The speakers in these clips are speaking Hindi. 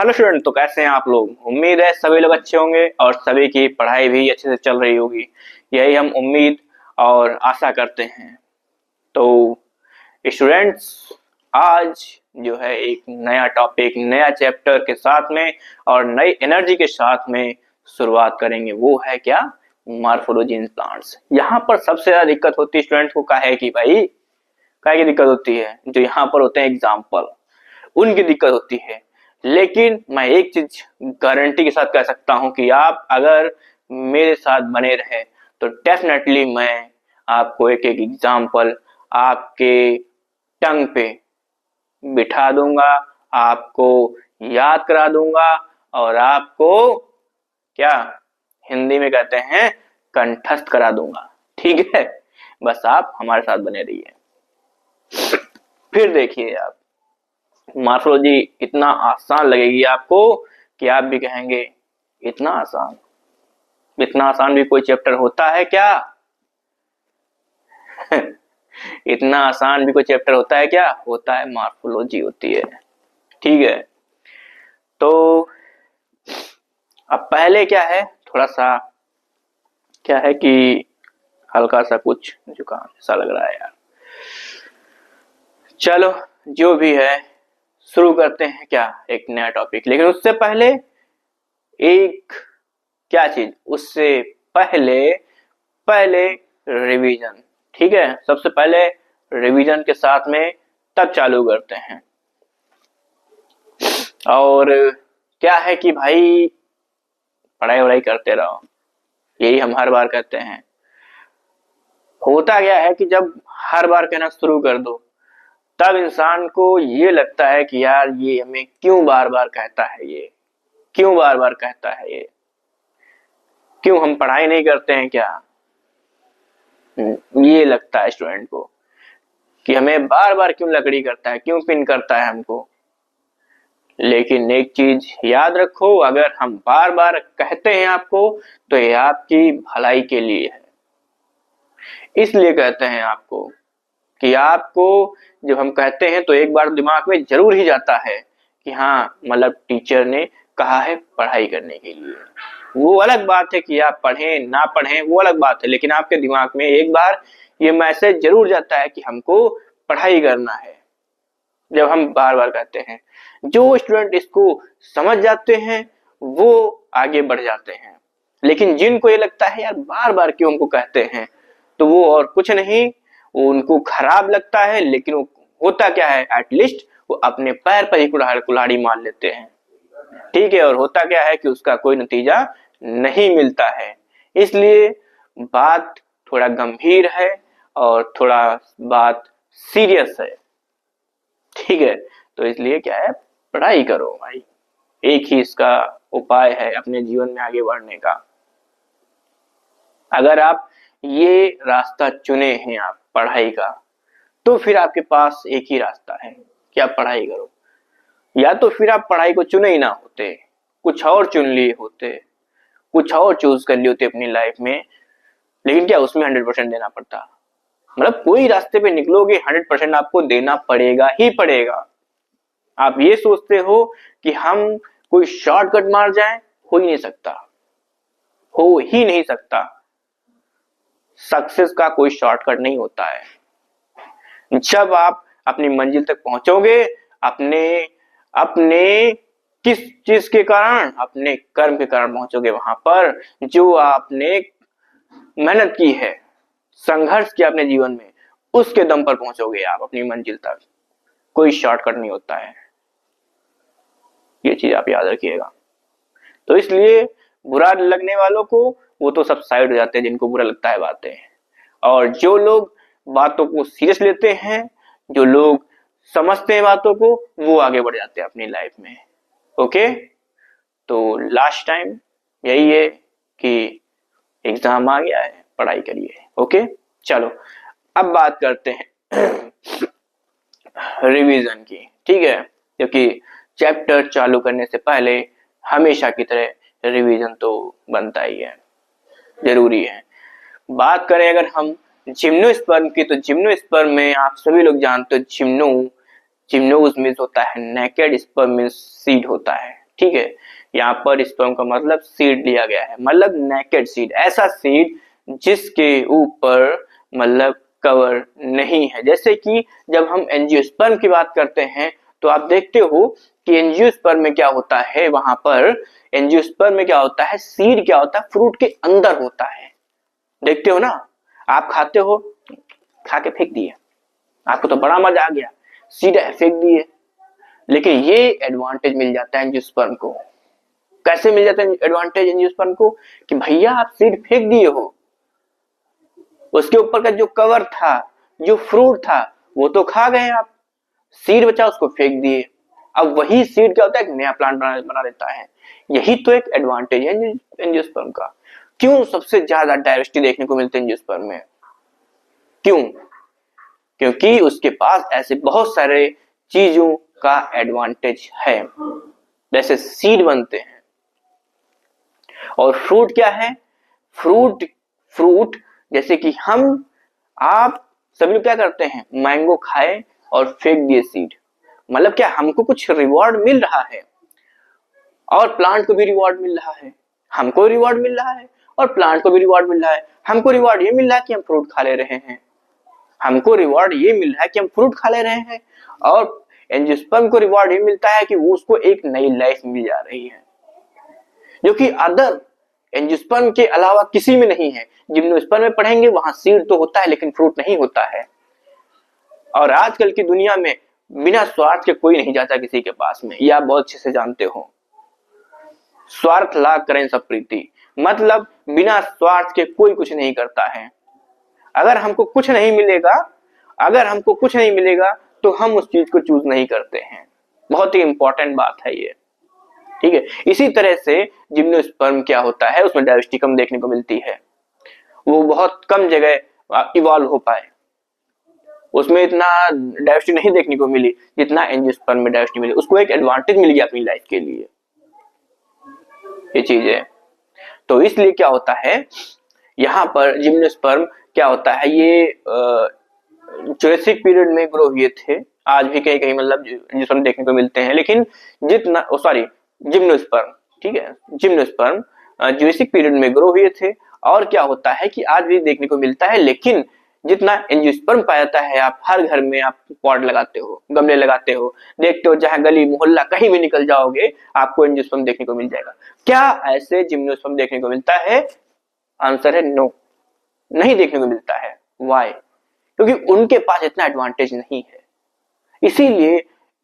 हेलो स्टूडेंट, तो कैसे हैं आप लोग। उम्मीद है सभी लोग अच्छे होंगे और सभी की पढ़ाई भी अच्छे से चल रही होगी। यही हम उम्मीद और आशा करते हैं। तो स्टूडेंट्स, आज जो है एक नया टॉपिक, नया चैप्टर के साथ में और नई एनर्जी के साथ में शुरुआत करेंगे। वो है क्या? Morphology in plants. यहाँ पर सबसे ज्यादा दिक्कत होती है स्टूडेंट्स को। काहे की भाई, काहे की दिक्कत होती है? जो यहाँ पर होते हैं एग्जाम्पल, उनकी दिक्कत होती है। लेकिन मैं एक चीज गारंटी के साथ कह सकता हूं कि आप अगर मेरे साथ बने रहे तो डेफिनेटली मैं आपको एक एक एग्जाम्पल आपके टंग पे बिठा दूंगा, आपको याद करा दूंगा और आपको क्या हिंदी में कहते हैं कंठस्थ करा दूंगा। ठीक है, बस आप हमारे साथ बने रहिए। फिर देखिए, आप मॉर्फोलॉजी इतना आसान लगेगी आपको कि आप भी कहेंगे इतना आसान, इतना आसान भी कोई चैप्टर होता है क्या? इतना आसान भी कोई चैप्टर होता है क्या? होता है, मॉर्फोलॉजी होती है। ठीक है, तो अब पहले क्या है, थोड़ा सा क्या है कि हल्का सा कुछ जुकाम सा लग रहा है यार। चलो जो भी है, शुरू करते हैं क्या एक नया टॉपिक। लेकिन उससे पहले एक क्या चीज, उससे पहले पहले रिवीजन। ठीक है, सबसे पहले रिवीजन के साथ में तब चालू करते हैं। और क्या है कि भाई पढ़ाई वढ़ाई करते रहो, यही हम हर बार कहते हैं। होता क्या है कि जब हर बार कहना शुरू कर दो तब इंसान को ये लगता है कि यार ये हमें क्यों बार बार कहता है, ये क्यों बार बार कहता है, ये क्यों हम पढ़ाई नहीं करते हैं क्या? ये लगता है स्टूडेंट को कि हमें बार बार क्यों लकड़ी करता है, क्यों पिन करता है हमको। लेकिन एक चीज याद रखो, अगर हम बार बार कहते हैं आपको तो ये आपकी भलाई के लिए है। इसलिए कहते हैं आपको कि आपको जब हम कहते हैं तो एक बार दिमाग में जरूर ही जाता है कि हाँ, मतलब टीचर ने कहा है पढ़ाई करने के लिए। वो अलग बात है कि आप पढ़ें ना पढ़ें, वो अलग बात है, लेकिन आपके दिमाग में एक बार ये मैसेज जरूर जाता है कि हमको पढ़ाई करना है जब हम बार बार कहते हैं। जो स्टूडेंट इसको समझ जाते हैं वो आगे बढ़ जाते हैं, लेकिन जिनको ये लगता है यार बार बार क्यों हमको कहते हैं, तो वो और कुछ नहीं, वो उनको खराब लगता है। लेकिन वो होता क्या है, एटलीस्ट वो अपने पैर पर ही कुल्हाड़ी मार लेते हैं। ठीक है, और होता क्या है कि उसका कोई नतीजा नहीं मिलता है। इसलिए बात थोड़ा गंभीर है और थोड़ा बात सीरियस है। ठीक है, तो इसलिए क्या है, पढ़ाई करो भाई। एक ही इसका उपाय है अपने जीवन में आगे बढ़ने का। अगर आप ये रास्ता चुने हैं आप पढ़ाई का, तो फिर आपके पास एक ही रास्ता है कि आप पढ़ाई करो। या तो फिर आप पढ़ाई को चुने ही ना होते, कुछ और चुन लिए होते, कुछ और चूज कर लिए होते अपनी लाइफ में, लेकिन क्या उसमें 100% देना पड़ता। मतलब कोई रास्ते पे निकलोगे 100% आपको देना पड़ेगा ही पड़ेगा। आप ये सोचते हो कि हम कोई शॉर्टकट मार जाएं, हो ही नहीं सकता, हो ही नहीं सकता। सक्सेस का कोई शॉर्टकट नहीं होता है। जब आप अपनी मंजिल तक पहुंचोगे, अपने अपने किस चीज के कारण, अपने कर्म के कारण पहुंचोगे वहां पर, जो आपने मेहनत की है, संघर्ष किया अपने जीवन में, उसके दम पर पहुंचोगे आप अपनी मंजिल तक। कोई शॉर्टकट नहीं होता है, ये चीज आप याद रखिएगा। तो इसलिए बुरा लगने वालों को वो तो सब साइड हो जाते हैं, जिनको बुरा लगता है बातें। और जो लोग बातों को सीरियस लेते हैं, जो लोग समझते हैं बातों को, वो आगे बढ़ जाते हैं अपनी लाइफ में। ओके, तो लास्ट टाइम यही है कि एग्जाम आ गया है, पढ़ाई करिए। ओके, चलो अब बात करते हैं रिवीजन की। ठीक है, क्योंकि चैप्टर चालू करने से पहले हमेशा की तरह रिवीजन तो बनता ही है, जरूरी है। बात करें अगर हम जिम्नोस्पर्म की, तो जिम्नोस्पर्म में आप सभी लोग जानते हो जिम्नोज मीन्स होता है नेकेड, स्पर्म मीन्स सीड होता है। ठीक है, यहाँ पर स्पर्म का मतलब सीड लिया गया है, मतलब नेकेड सीड, ऐसा सीड जिसके ऊपर मतलब कवर नहीं है। जैसे कि जब हम एंजियोस्पर्म की बात करते हैं तो आप देखते हो कि एंजियोस्पर्म में क्या होता है, वहां पर एंजियोस्पर्म में क्या होता है, सीड क्या होता है, फ्रूट के अंदर होता है। देखते हो ना, आप खाते हो, खा के फेंक दिए, आपको तो बड़ा मजा आ गया, सीधा फेंक दिए, लेकिन ये एडवांटेज मिल जाता है एंजियोस्पर्म को। कैसे मिल जाता है एडवांटेज एंजियोस्पर्म को, कि भैया आप सीड फेंक दिए हो, उसके ऊपर का जो कवर था, जो फ्रूट था, वो तो खा गए आप, सीड बचा उसको फेंक दिए, अब वही सीड क्या होता है, एक नया प्लांट बना देता है। यही तो एक एडवांटेज है एंजियोस्पर्म का। क्यों सबसे ज्यादा डायवर्सिटी देखने को मिलती है एंजियोस्पर्म में, क्यों? क्योंकि उसके पास ऐसे बहुत सारे चीजों का एडवांटेज है। जैसे सीड बनते हैं, और फ्रूट क्या है, फ्रूट फ्रूट जैसे कि हम आप सभी लोग क्या करते हैं, मैंगो खाए और फेंक दिए सीड, मतलब क्या हमको कुछ रिवॉर्ड मिल रहा है, और प्लांट को भी रिवॉर्ड मिल रहा है, हमको रिवॉर्ड मिल रहा है और प्लांट को भी रिवॉर्ड मिल रहा है। हमको रिवॉर्ड ये मिल रहा है कि हम फ्रूट खा ले रहे हैं, हमको रिवॉर्ड ये मिल रहा है कि हम फ्रूट खा ले रहे हैं, और एंजियोस्पर्म को रिवॉर्ड ये मिलता है कि वो उसको एक नई लाइफ मिल जा रही है, जो कि अदर एंजियोस्पर्म के अलावा किसी में नहीं है। जिम्नोस्पर्म में पढ़ेंगे वहां सीड तो होता है लेकिन फ्रूट नहीं होता है। और आजकल की दुनिया में बिना स्वार्थ के कोई नहीं जाता किसी के पास में, ये आप बहुत अच्छे से जानते हो। स्वार्थ लाग करें सब प्रीति, मतलब बिना स्वार्थ के कोई कुछ नहीं करता है। अगर हमको कुछ नहीं मिलेगा, अगर हमको कुछ नहीं मिलेगा तो हम उस चीज को चूज नहीं करते हैं। बहुत ही इंपॉर्टेंट बात है ये, ठीक है। इसी तरह से जिम्नोस्पर्म क्या होता है, उसमें डायवर्सिटी कम देखने को मिलती है, वो बहुत कम जगह इवॉल्व हो पाए, उसमें इतना डायवर्सिटी नहीं देखने को मिली जितना एंजियोस्पर्म में डायवर्सिटी मिली। उसको एक एडवांटेज मिल गया अपनी लाइफ के लिए, ये चीज है। तो इसलिए क्या होता है, यहाँ पर जिम्नोस्पर्म क्या होता है, ये जुरासिक पीरियड में ग्रो हुए थे, आज भी कहीं कहीं मतलब जिम्नोस्पर्म देखने को मिलते हैं, लेकिन जितना सॉरी जिम्नोस्पर्म, ठीक है, जिम्नोस्पर्म जुरासिक पीरियड में ग्रो हुए थे, और क्या होता है कि आज भी देखने को मिलता है, लेकिन जितना एंजियोस्पर्म पाया जाता है, आप हर घर में आप पॉट लगाते हो, गमले लगाते हो, देखते हो, जहां गली मोहल्ला कहीं भी निकल जाओगे आपको एंजियोस्पर्म देखने को मिल जाएगा। क्या ऐसे जिम्नोस्पर्म देखने को मिलता है? आंसर है नो, नहीं देखने को मिलता है। वाई? क्योंकि उनके पास इतना एडवांटेज नहीं है। इसीलिए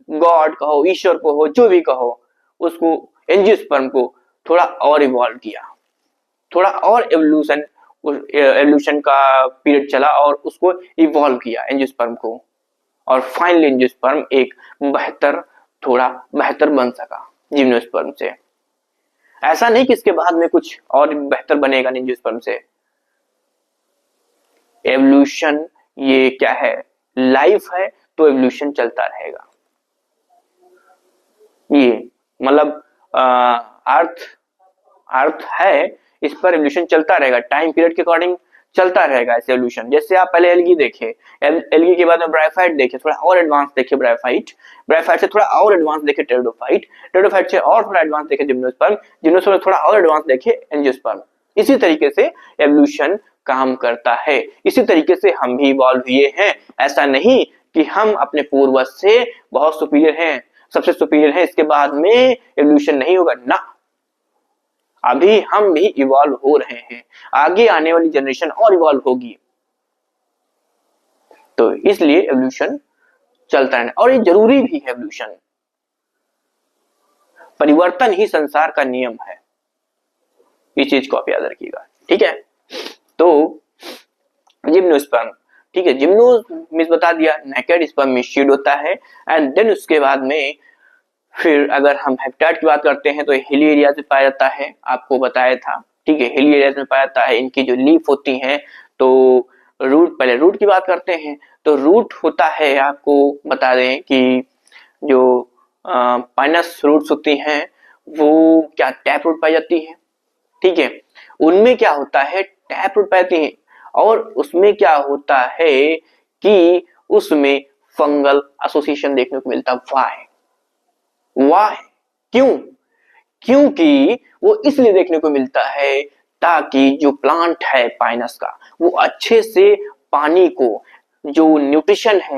गॉड कहो, ईश्वर को हो, जो भी कहो, उसको एंजियोस्पर्म को थोड़ा और इवॉल्व किया, थोड़ा और एवोल्यूशन का पीरियड चला और उसको इवॉल्व किया एंजियोस्पर्म को, और फाइनली एंजियोस्पर्म एक बेहतर, थोड़ा बेहतर बन सका जिम्नोस्पर्म से। ऐसा नहीं कि इसके बाद में कुछ और बेहतर बनेगा एंजियोस्पर्म से। एवोल्यूशन ये क्या है, लाइफ है तो एवोल्यूशन चलता रहेगा। ये मतलब अर्थ है, इस पर एवोल्यूशन चलता रहेगा, टाइम पीरियड के अकॉर्डिंग चलता रहेगा ऐसे एवोल्यूशन। जैसे आप पहले एल्गी देखे, एल्गी के बाद में ब्रायोफाइट देखे, थोड़ा और एडवांस देखे ब्रायोफाइट, ब्रायोफाइट से थोड़ा और एडवांस देखे टेरिडोफाइट, टेरिडोफाइट से और थोड़ा एडवांस देखे जिम्नोस्पर्म, जिम्नोस्पर्म से थोड़ा और एडवांस देखे एंजियोस्पर्म। इसी तरीके से एवोल्यूशन काम करता है, इसी तरीके से हम भी इवॉल्व हुए हैं। ऐसा नहीं कि हम अपने पूर्वज से बहुत सुपीरियर हैं, सबसे सुपीरियर हैं, इसके बाद में एवोल्यूशन नहीं होगा ना। अभी हम भी इवॉल्व हो रहे हैं, आगे आने वाली जनरेशन और इवॉल्व होगी, तो इसलिए एवोल्यूशन चलता रहना, और ये जरूरी भी है। एवोल्यूशन, परिवर्तन ही संसार का नियम है, इस चीज को आप याद रखिएगा, ठीक है। तो जिम्नोस्पर्म, ठीक है, जिम्नो मिस बता दिया, नेकेड स्पर्म में सीड होता है, एंड देन उसके बाद में फिर अगर हम हेप्टाइड की बात करते हैं तो हिली एरिया में पाया जाता है, आपको बताया था, ठीक है, हिली एरिया में पाया जाता है। इनकी जो लीफ होती हैं, तो रूट, पहले रूट की बात करते हैं, तो रूट होता है, आपको बता दें कि जो पाइनस रूट्स होती हैं वो क्या टैप रूट पाई जाती है, ठीक है, उनमें क्या होता है, टैप रूट पाई जाती है, और उसमें क्या होता है कि उसमें फंगल एसोसिएशन देखने को मिलता है। वाई? क्यों? क्योंकि वो इसलिए देखने को मिलता है ताकि जो प्लांट है पाइनस का वो अच्छे से पानी को, जो न्यूट्रिशन है,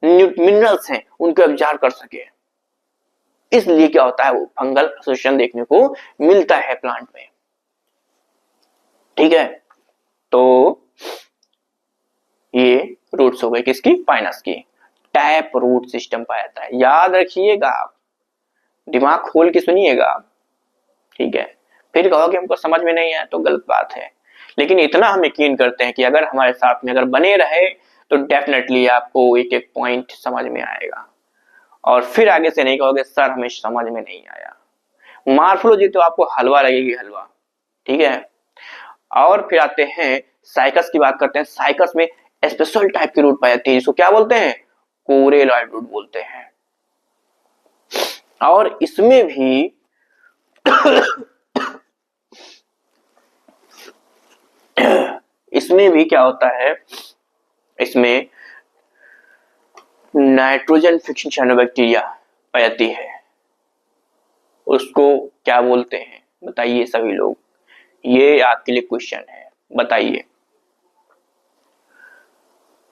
मिनरल्स हैं, उनको एब्जॉर्ब कर सके। इसलिए क्या होता है, वो फंगल एसोसिएशन देखने को मिलता है प्लांट में। ठीक है, तो ये रूट्स हो गए किसकी, पाइनस की। टैप रूट सिस्टम पाया जाता है, याद रखिएगा आप, दिमाग खोल के सुनिएगा आप। ठीक है, फिर कहोगे हमको समझ में नहीं आया तो गलत बात है, लेकिन इतना हम यकीन करते हैं कि अगर हमारे साथ में अगर बने रहे तो डेफिनेटली आपको एक एक पॉइंट समझ में आएगा, और फिर आगे से नहीं कहोगे सर हमें समझ में नहीं आया। मार्फोलॉजी तो आपको हलवा लगेगी, हलवा। ठीक है, और फिर आते हैं साइकस की बात करते हैं। साइकस में स्पेशल टाइप की रूट पाई जाती है, जिसको क्या बोलते हैं, कोरेलॉइड रूट बोलते हैं। और इसमें भी इसमें भी क्या होता है, इसमें नाइट्रोजन फिक्सिंग साइनोबैक्टीरिया पाई जाती है, उसको क्या बोलते हैं बताइए सभी लोग, ये आपके लिए क्वेश्चन है, बताइए।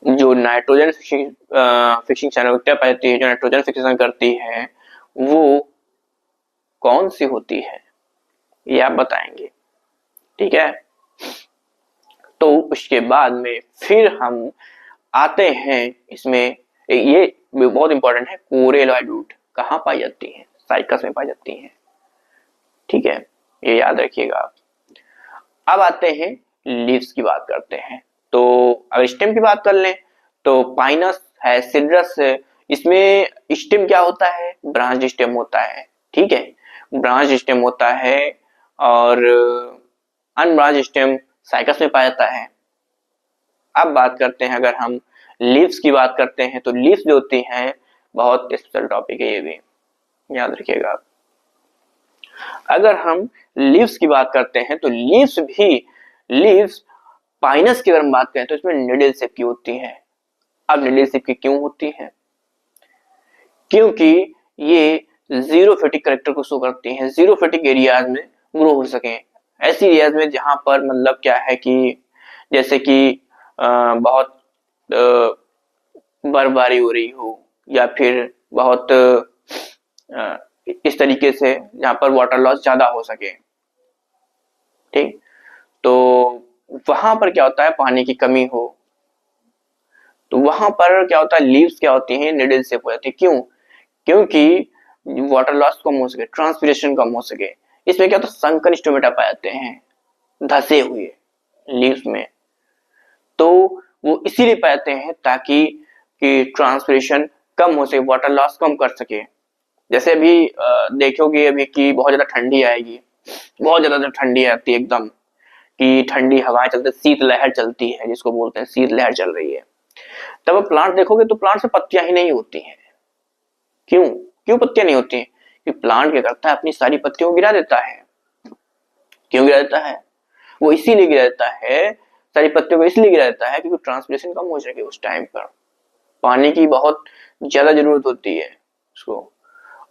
जो नाइट्रोजन फिक्सिंग साइनोबैक्टीरिया पाई जाती है, जो नाइट्रोजन फिक्सेशन करती है, वो कौन सी होती है, ये आप बताएंगे। ठीक है, तो उसके बाद में फिर हम आते हैं इसमें, ये बहुत इंपॉर्टेंट है, कोरेलॉइड रूट कहाँ पाई जाती है, साइकस में पाई जाती है। ठीक है, ये याद रखिएगा आप। अब आते हैं लीव्स की बात करते हैं। तो अगर स्टेम की बात कर लें तो पाइनस है, सिड्रस है, इसमें स्टेम क्या होता है, ब्रांच स्टेम होता है। ठीक है, ब्रांच स्टेम होता है, और अनब्रांच स्टेम साइकस में पाया जाता है। अब बात करते हैं, अगर हम लीव्स की बात करते हैं तो लीव्स जो होती हैं बहुत स्पेशल टॉपिक है, ये भी याद रखिएगा आप। अगर हम लीव्स की बात करते हैं तो लीव्स पाइनस की अगर हम बात करें तो इसमें निडल शेप की होती है। अब निडल शेप की क्यों होती है, क्योंकि ये जीरोफिटिक करेक्टर को शो करती हैं, जीरोफिटिक एरियाज में ग्रो हो सके, ऐसी एरियाज में जहां पर मतलब क्या है कि जैसे कि बहुत बर्फबारी हो रही हो, या फिर बहुत इस तरीके से जहां पर वाटर लॉस ज्यादा हो सके। ठीक, तो वहां पर क्या होता है, पानी की कमी हो तो वहां पर क्या होता है, लीव्स क्या होती हैं, निडल शेप हो जाती है। क्यों, क्योंकि वाटर लॉस कम हो सके, ट्रांसपिरेशन कम हो सके। इसमें क्या होता है, संकन स्टोमेटा पाए जाते हैं धसे हुए लीव्स में, तो वो इसीलिए पाए जाते हैं ताकि कि ट्रांसपिरेशन कम हो सके, वाटर लॉस कम कर सके। जैसे अभी देखोगे अभी कि बहुत ज्यादा ठंडी आएगी, बहुत ज्यादा ठंडी आती है एकदम, कि ठंडी हवाएं चलती, शीत लहर चलती है जिसको बोलते हैं, शीत लहर चल रही है, तब प्लांट देखोगे तो प्लांट से पत्तियां ही नहीं होती हैं। क्यों, क्यों पत्तियां नहीं होती हैं, कि प्लांट क्या करता है, अपनी सारी पत्तियों को गिरा देता है। क्यों गिरा देता है, वो इसीलिए गिरा देता है, सारी पत्तियों को इसलिए गिरा देता है क्योंकि ट्रांसपिरेशन कम हो सके। उस टाइम पर पानी की बहुत ज्यादा जरूरत होती है उसको,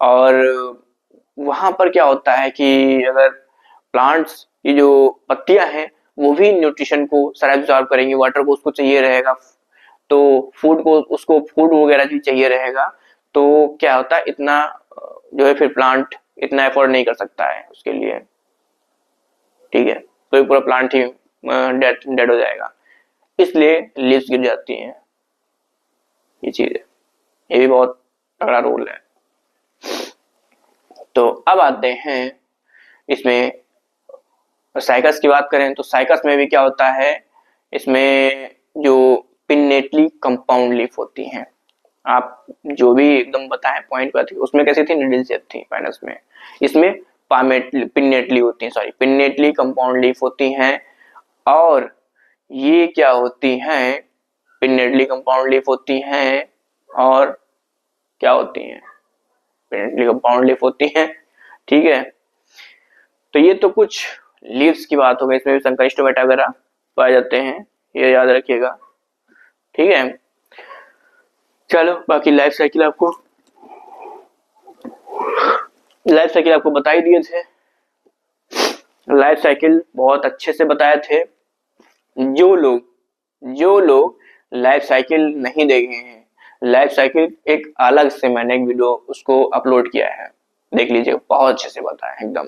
और वहां पर क्या होता है कि अगर प्लांट्स की जो पत्तियां हैं वो भी न्यूट्रिशन को सारा एब्जॉर्ब करेंगे, वाटर को उसको चाहिए रहेगा, तो फूड को उसको फूड वगैरह भी चाहिए रहेगा, तो क्या होता है, इतना जो है फिर प्लांट इतना एफोर्ड नहीं कर सकता है उसके लिए। ठीक है, तो ये पूरा प्लांट ही डेड हो जाएगा, इसलिए लीव्स गिर जाती हैं। ये चीज है, ये भी बहुत तगड़ा रोल है। तो अब आते हैं इसमें साइकस की बात करें तो साइकस में भी क्या होता है, इसमें जो पिन्नेटली कंपाउंड लीफ होती हैं, आप जो भी एकदम बताएं पॉइंट पर, उसमें कैसी थी, निडल शेप थी पाइनस में, इसमें पिन्नेटली होती हैं, सॉरी पिन्नेटली कंपाउंड लीफ होती हैं। और ये क्या होती हैं, पिन्नेटली कंपाउंड लीफ होती हैं, और क्या होती हैं, पिन्नेटली कंपाउंड लीफ होती हैं। ठीक है, तो ये तो कुछ लीव्स की बात हो गई, इसमें भी संकर स्टोमेटा वगैरह पाए जाते हैं, ये याद रखिएगा। ठीक है, चलो बाकी लाइफ साइकिल आपको लाइफ साइकिल आपको बता ही दिए थे, लाइफ साइकिल बहुत अच्छे से बताए थे। जो लोग लाइफ साइकिल नहीं देखे हैं, लाइफ साइकिल एक अलग से मैंने एक वीडियो उसको अपलोड किया है, देख लीजिए, बहुत अच्छे से बताया है, एकदम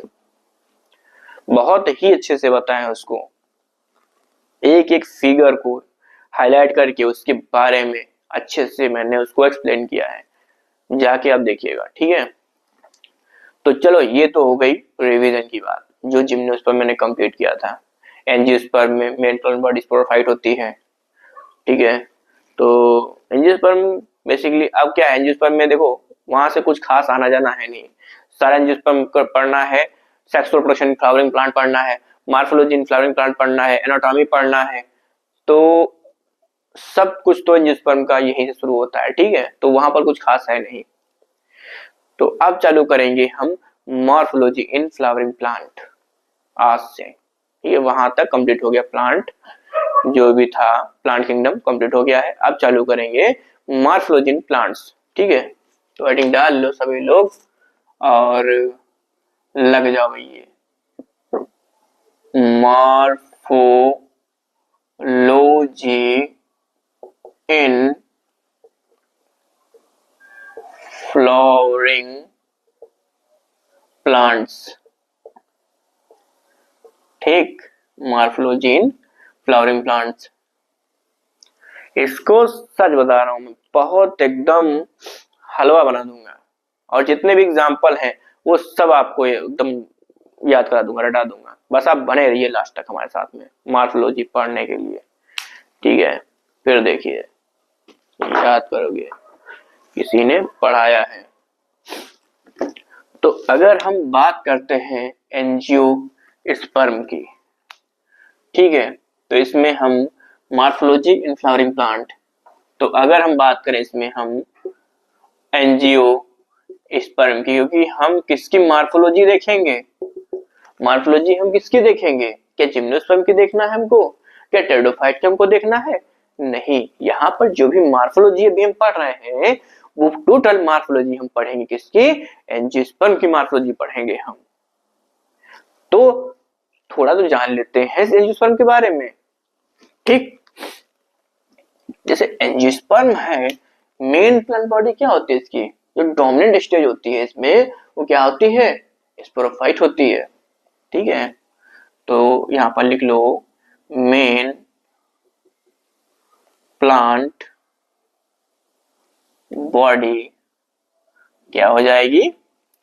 बहुत ही अच्छे से बताया है उसको, एक एक फिगर को हाईलाइट करके उसके बारे में अच्छे से मैंने उसको एक्सप्लेन किया है, जाके आप देखिएगा, ठीक है। तो चलो, ये तो हो गई रिवीजन की बात, जो जिम्नोस्पर्म मैंने कंप्लीट किया था। एंजियोस्पर्म में मेन प्लांट बॉडी स्पोरोफाइट होती है, ठीक है। तो एंजियोस्पर्म बेसिकली अब क्या है, एंजियोस्पर्म में देखो वहां से कुछ खास आना जाना है नहीं, सारा एंजियोस्पर्म पढ़ना है, सेक्सुअल प्रोडक्शन फ्लावरिंग प्लांट पढ़ना है, मार्फोलॉजी इन फ्लावरिंग प्लांट पढ़ना है, एनाटॉमी पढ़ना है, तो सब कुछ तो एंजियोस्पर्म का यहीं से शुरू होता है, ठीक है। तो वहां पर कुछ खास है नहीं। तो अब चालू करेंगे हम मॉर्फोलॉजी इन फ्लावरिंग प्लांट आज से, ये वहां तक कंप्लीट हो गया, प्लांट जो भी था प्लांट किंगडम कंप्लीट हो गया है। अब चालू करेंगे मॉर्फोलॉजी इन प्लांट्स, ठीक है। तो हेडिंग डाल लो सभी लोग और लग जाओ ये मॉर्फोलॉजी इन फ्लावरिंग प्लांट्स, ठीक, मॉर्फोलॉजी इन फ्लावरिंग प्लांट्स। इसको सच बता रहा हूं मैं, बहुत एकदम हलवा बना दूंगा, और जितने भी एग्जाम्पल हैं वो सब आपको एकदम याद करा दूंगा, रटा दूंगा, बस आप बने रहिए लास्ट तक हमारे साथ में मॉर्फोलॉजी पढ़ने के लिए, ठीक है। फिर देखिए, याद करोगे, किसी ने पढ़ाया है। तो अगर हम बात करते हैं एंजियोस्पर्म की, ठीक है, तो इसमें हम मॉर्फोलॉजी इन फ्लावरिंग प्लांट, तो अगर हम बात करें इसमें हम एंजियोस्पर्म की, क्योंकि हम किसकी मॉर्फोलॉजी देखेंगे, मॉर्फोलॉजी हम किसकी देखेंगे, क्या जिम्नोस्पर्म की देखना है हमको, क्या टेरिडोफाइट की हमको देखना है, नहीं, यहाँ पर जो भी मॉर्फोलॉजी अभी हम पढ़ रहे हैं वो टोटल मॉर्फोलॉजी हम पढ़ेंगे किसकी, एंजियोस्पर्म की मॉर्फोलॉजी पढ़ेंगे हम। तो थोड़ा तो जान लेते हैं एंजियोस्पर्म के बारे में, ठीक। जैसे एंजियोस्पर्म है, मेन प्लांट बॉडी क्या होती है इसकी, जो डोमिनेंट स्टेज होती है इसमें वो क्या होती है, स्पोरोफाइट होती है, ठीक है। तो यहां पर लिख लो मेन प्लांट बॉडी क्या हो जाएगी,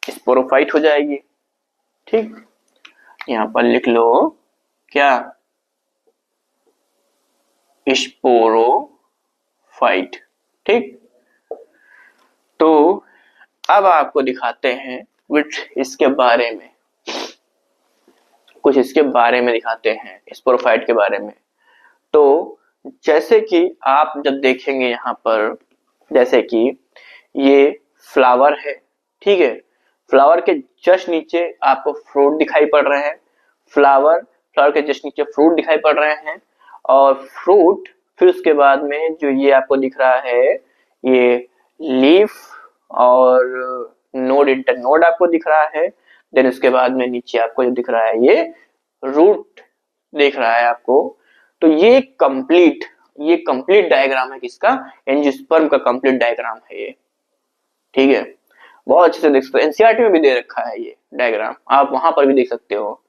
स्पोरोफाइट हो जाएगी, ठीक। यहां पर लिख लो क्या, स्पोरोफाइट, ठीक। तो अब आपको दिखाते हैं कुछ इसके बारे में, कुछ इसके बारे में दिखाते हैं, स्पोरोफाइट के बारे में। तो जैसे कि आप जब देखेंगे यहाँ पर, जैसे कि ये फ्लावर है, ठीक है, फ्लावर के जस्ट नीचे आपको फ्रूट दिखाई पड़ रहे हैं, फ्लावर के जस्ट नीचे फ्रूट दिखाई पड़ रहे हैं, और फ्रूट फिर उसके बाद में जो ये आपको दिख रहा है ये लीफ और नोड, इंटर नोड आपको दिख रहा है, देन उसके बाद में नीचे आपको जो दिख रहा है ये रूट दिख रहा है आपको। तो ये कंप्लीट डायग्राम है किसका, एंजियोस्पर्म का कंप्लीट डायग्राम है ये, ठीक है। बहुत अच्छे से देख सकते हो, एनसीईआरटी में भी दे रखा है ये डायग्राम, आप वहां पर भी देख सकते हो।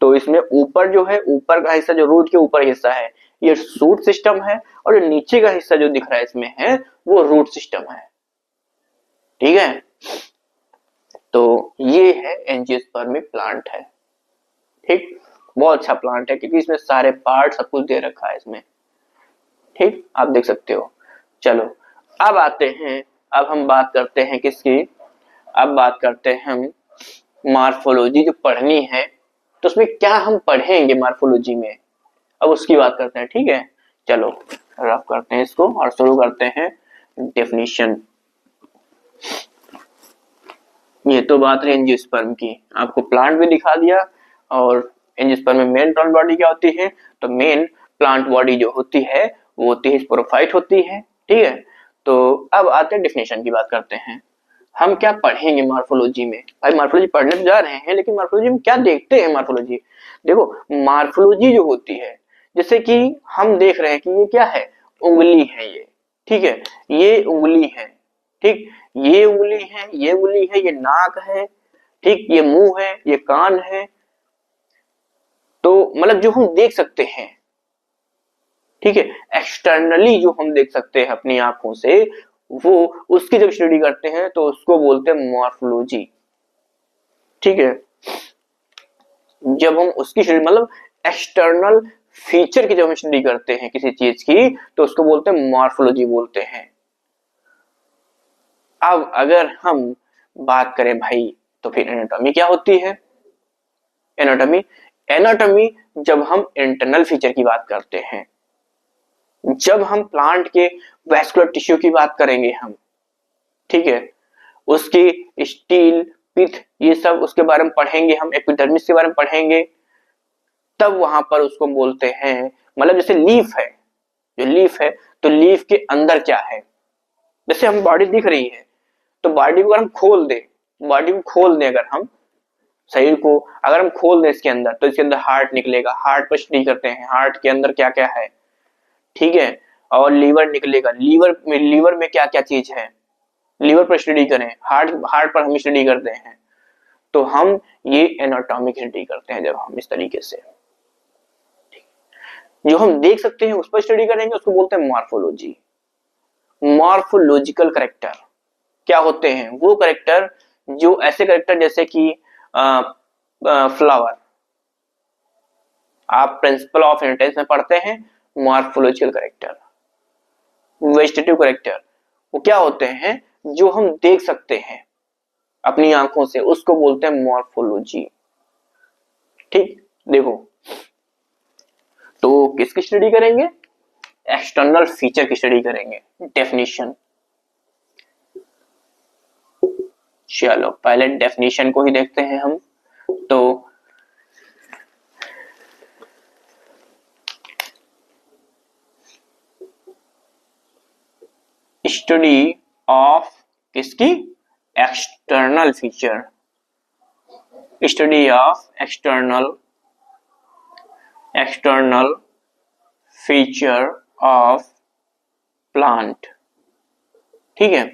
तो इसमें ऊपर जो है, ऊपर का हिस्सा जो रूट के ऊपर हिस्सा है ये शूट सिस्टम है, और जो नीचे का हिस्सा जो दिख रहा है इसमें है वो रूट सिस्टम है, ठीक है। तो ये है एंजियोस्पर्मिक प्लांट है, ठीक, बहुत अच्छा प्लांट है क्योंकि इसमें सारे पार्ट सब कुछ दे रखा है इसमें, ठीक, आप देख सकते हो। चलो अब आते हैं, अब हम बात करते हैं किसकी, अब बात करते हैं हम मॉर्फोलॉजी जो पढ़नी है, तो उसमें क्या हम पढ़ेंगे मॉर्फोलॉजी में, अब उसकी बात करते हैं, ठीक है। चलो रफ करते हैं इसको और शुरू करते हैं डेफिनेशन। ये तो बात रही एंजियोस्पर्म की, आपको प्लांट भी दिखा दिया, और एंजियोस्पर्म में मेन प्लांट बॉडी क्या होती है, तो मेन प्लांट बॉडी जो होती है वो होती है स्पोरोफाइट होती है, ठीक है। तो अब आते हैं डेफिनेशन की बात करते हैं। हम क्या पढ़ेंगे मॉर्फोलॉजी में? भाई मॉर्फोलॉजी पढ़ने तो जा रहे हैं, लेकिन मॉर्फोलॉजी में क्या देखते हैं? मॉर्फोलॉजी देखो, मॉर्फोलॉजी जो होती है, जैसे कि हम देख रहे हैं कि ये क्या है, उंगली है ये, ठीक है, ये उंगली है, ठीक, ये उंगली है, ये उंगली है, ये नाक है, ठीक, ये मुंह है, ये कान है। तो मतलब जो हम देख सकते हैं, ठीक है, एक्सटर्नली जो हम देख सकते हैं अपनी आंखों से, वो उसकी जब स्टडी करते हैं तो उसको बोलते हैं मॉर्फोलॉजी, ठीक है। जब हम उसकी स्टडी मतलब एक्सटर्नल फीचर की जब हम स्टडी करते हैं किसी चीज की, तो उसको बोलते हैं मॉर्फोलॉजी बोलते हैं। अब अगर हम बात करें भाई, तो फिर एनाटॉमी क्या होती है? एनाटॉमी, एनाटॉमी जब हम इंटरनल फीचर की बात करते हैं, जब हम प्लांट के वैस्कुलर टिश्यू की बात करेंगे हम, ठीक है, उसकी स्टील पिथ ये सब उसके बारे में पढ़ेंगे हम, एपिडर्मिस के बारे में पढ़ेंगे, तब वहां पर उसको बोलते हैं, मतलब जैसे लीफ है, जो लीफ है, तो लीफ के अंदर क्या है, जैसे हम बॉडी दिख रही है, तो बॉडी को अगर हम खोल दें, बॉडी को खोल दें अगर हम, शरीर को अगर हम खोल दें इसके अंदर, तो इसके अंदर हार्ट निकलेगा, हार्ट पर स्टडी करते हैं हार्ट के अंदर क्या क्या है, ठीक है, और लीवर निकलेगा, लीवर में क्या क्या चीज है, लीवर पर स्टडी करें, हार्ट हार्ट पर हम स्टडी करते हैं। तो हम ये एनाटॉमिक स्टडी करते हैं जब हम इस तरीके से, जो हम देख सकते हैं उस पर स्टडी करेंगे, उसको बोलते हैं मॉर्फोलॉजी। मॉर्फोलॉजिकल करेक्टर क्या होते हैं? वो करेक्टर जो ऐसे करेक्टर जैसे कि फ्लावर, आप प्रिंसिपल ऑफ इनहेरिटेंस में पढ़ते हैं, मॉर्फोलॉजिकल करेक्टर, वेजिटेटिव करेक्टर, वो क्या होते हैं? जो हम देख सकते हैं अपनी आंखों से, उसको बोलते हैं मॉर्फोलॉजी, ठीक। देखो, तो किसकी स्टडी करेंगे? एक्सटर्नल फीचर की स्टडी करेंगे। डेफिनेशन, चलो पहले डेफिनेशन को ही देखते हैं हम। तो स्टडी ऑफ किसकी? External feature, study of external feature of plant, ठीक है।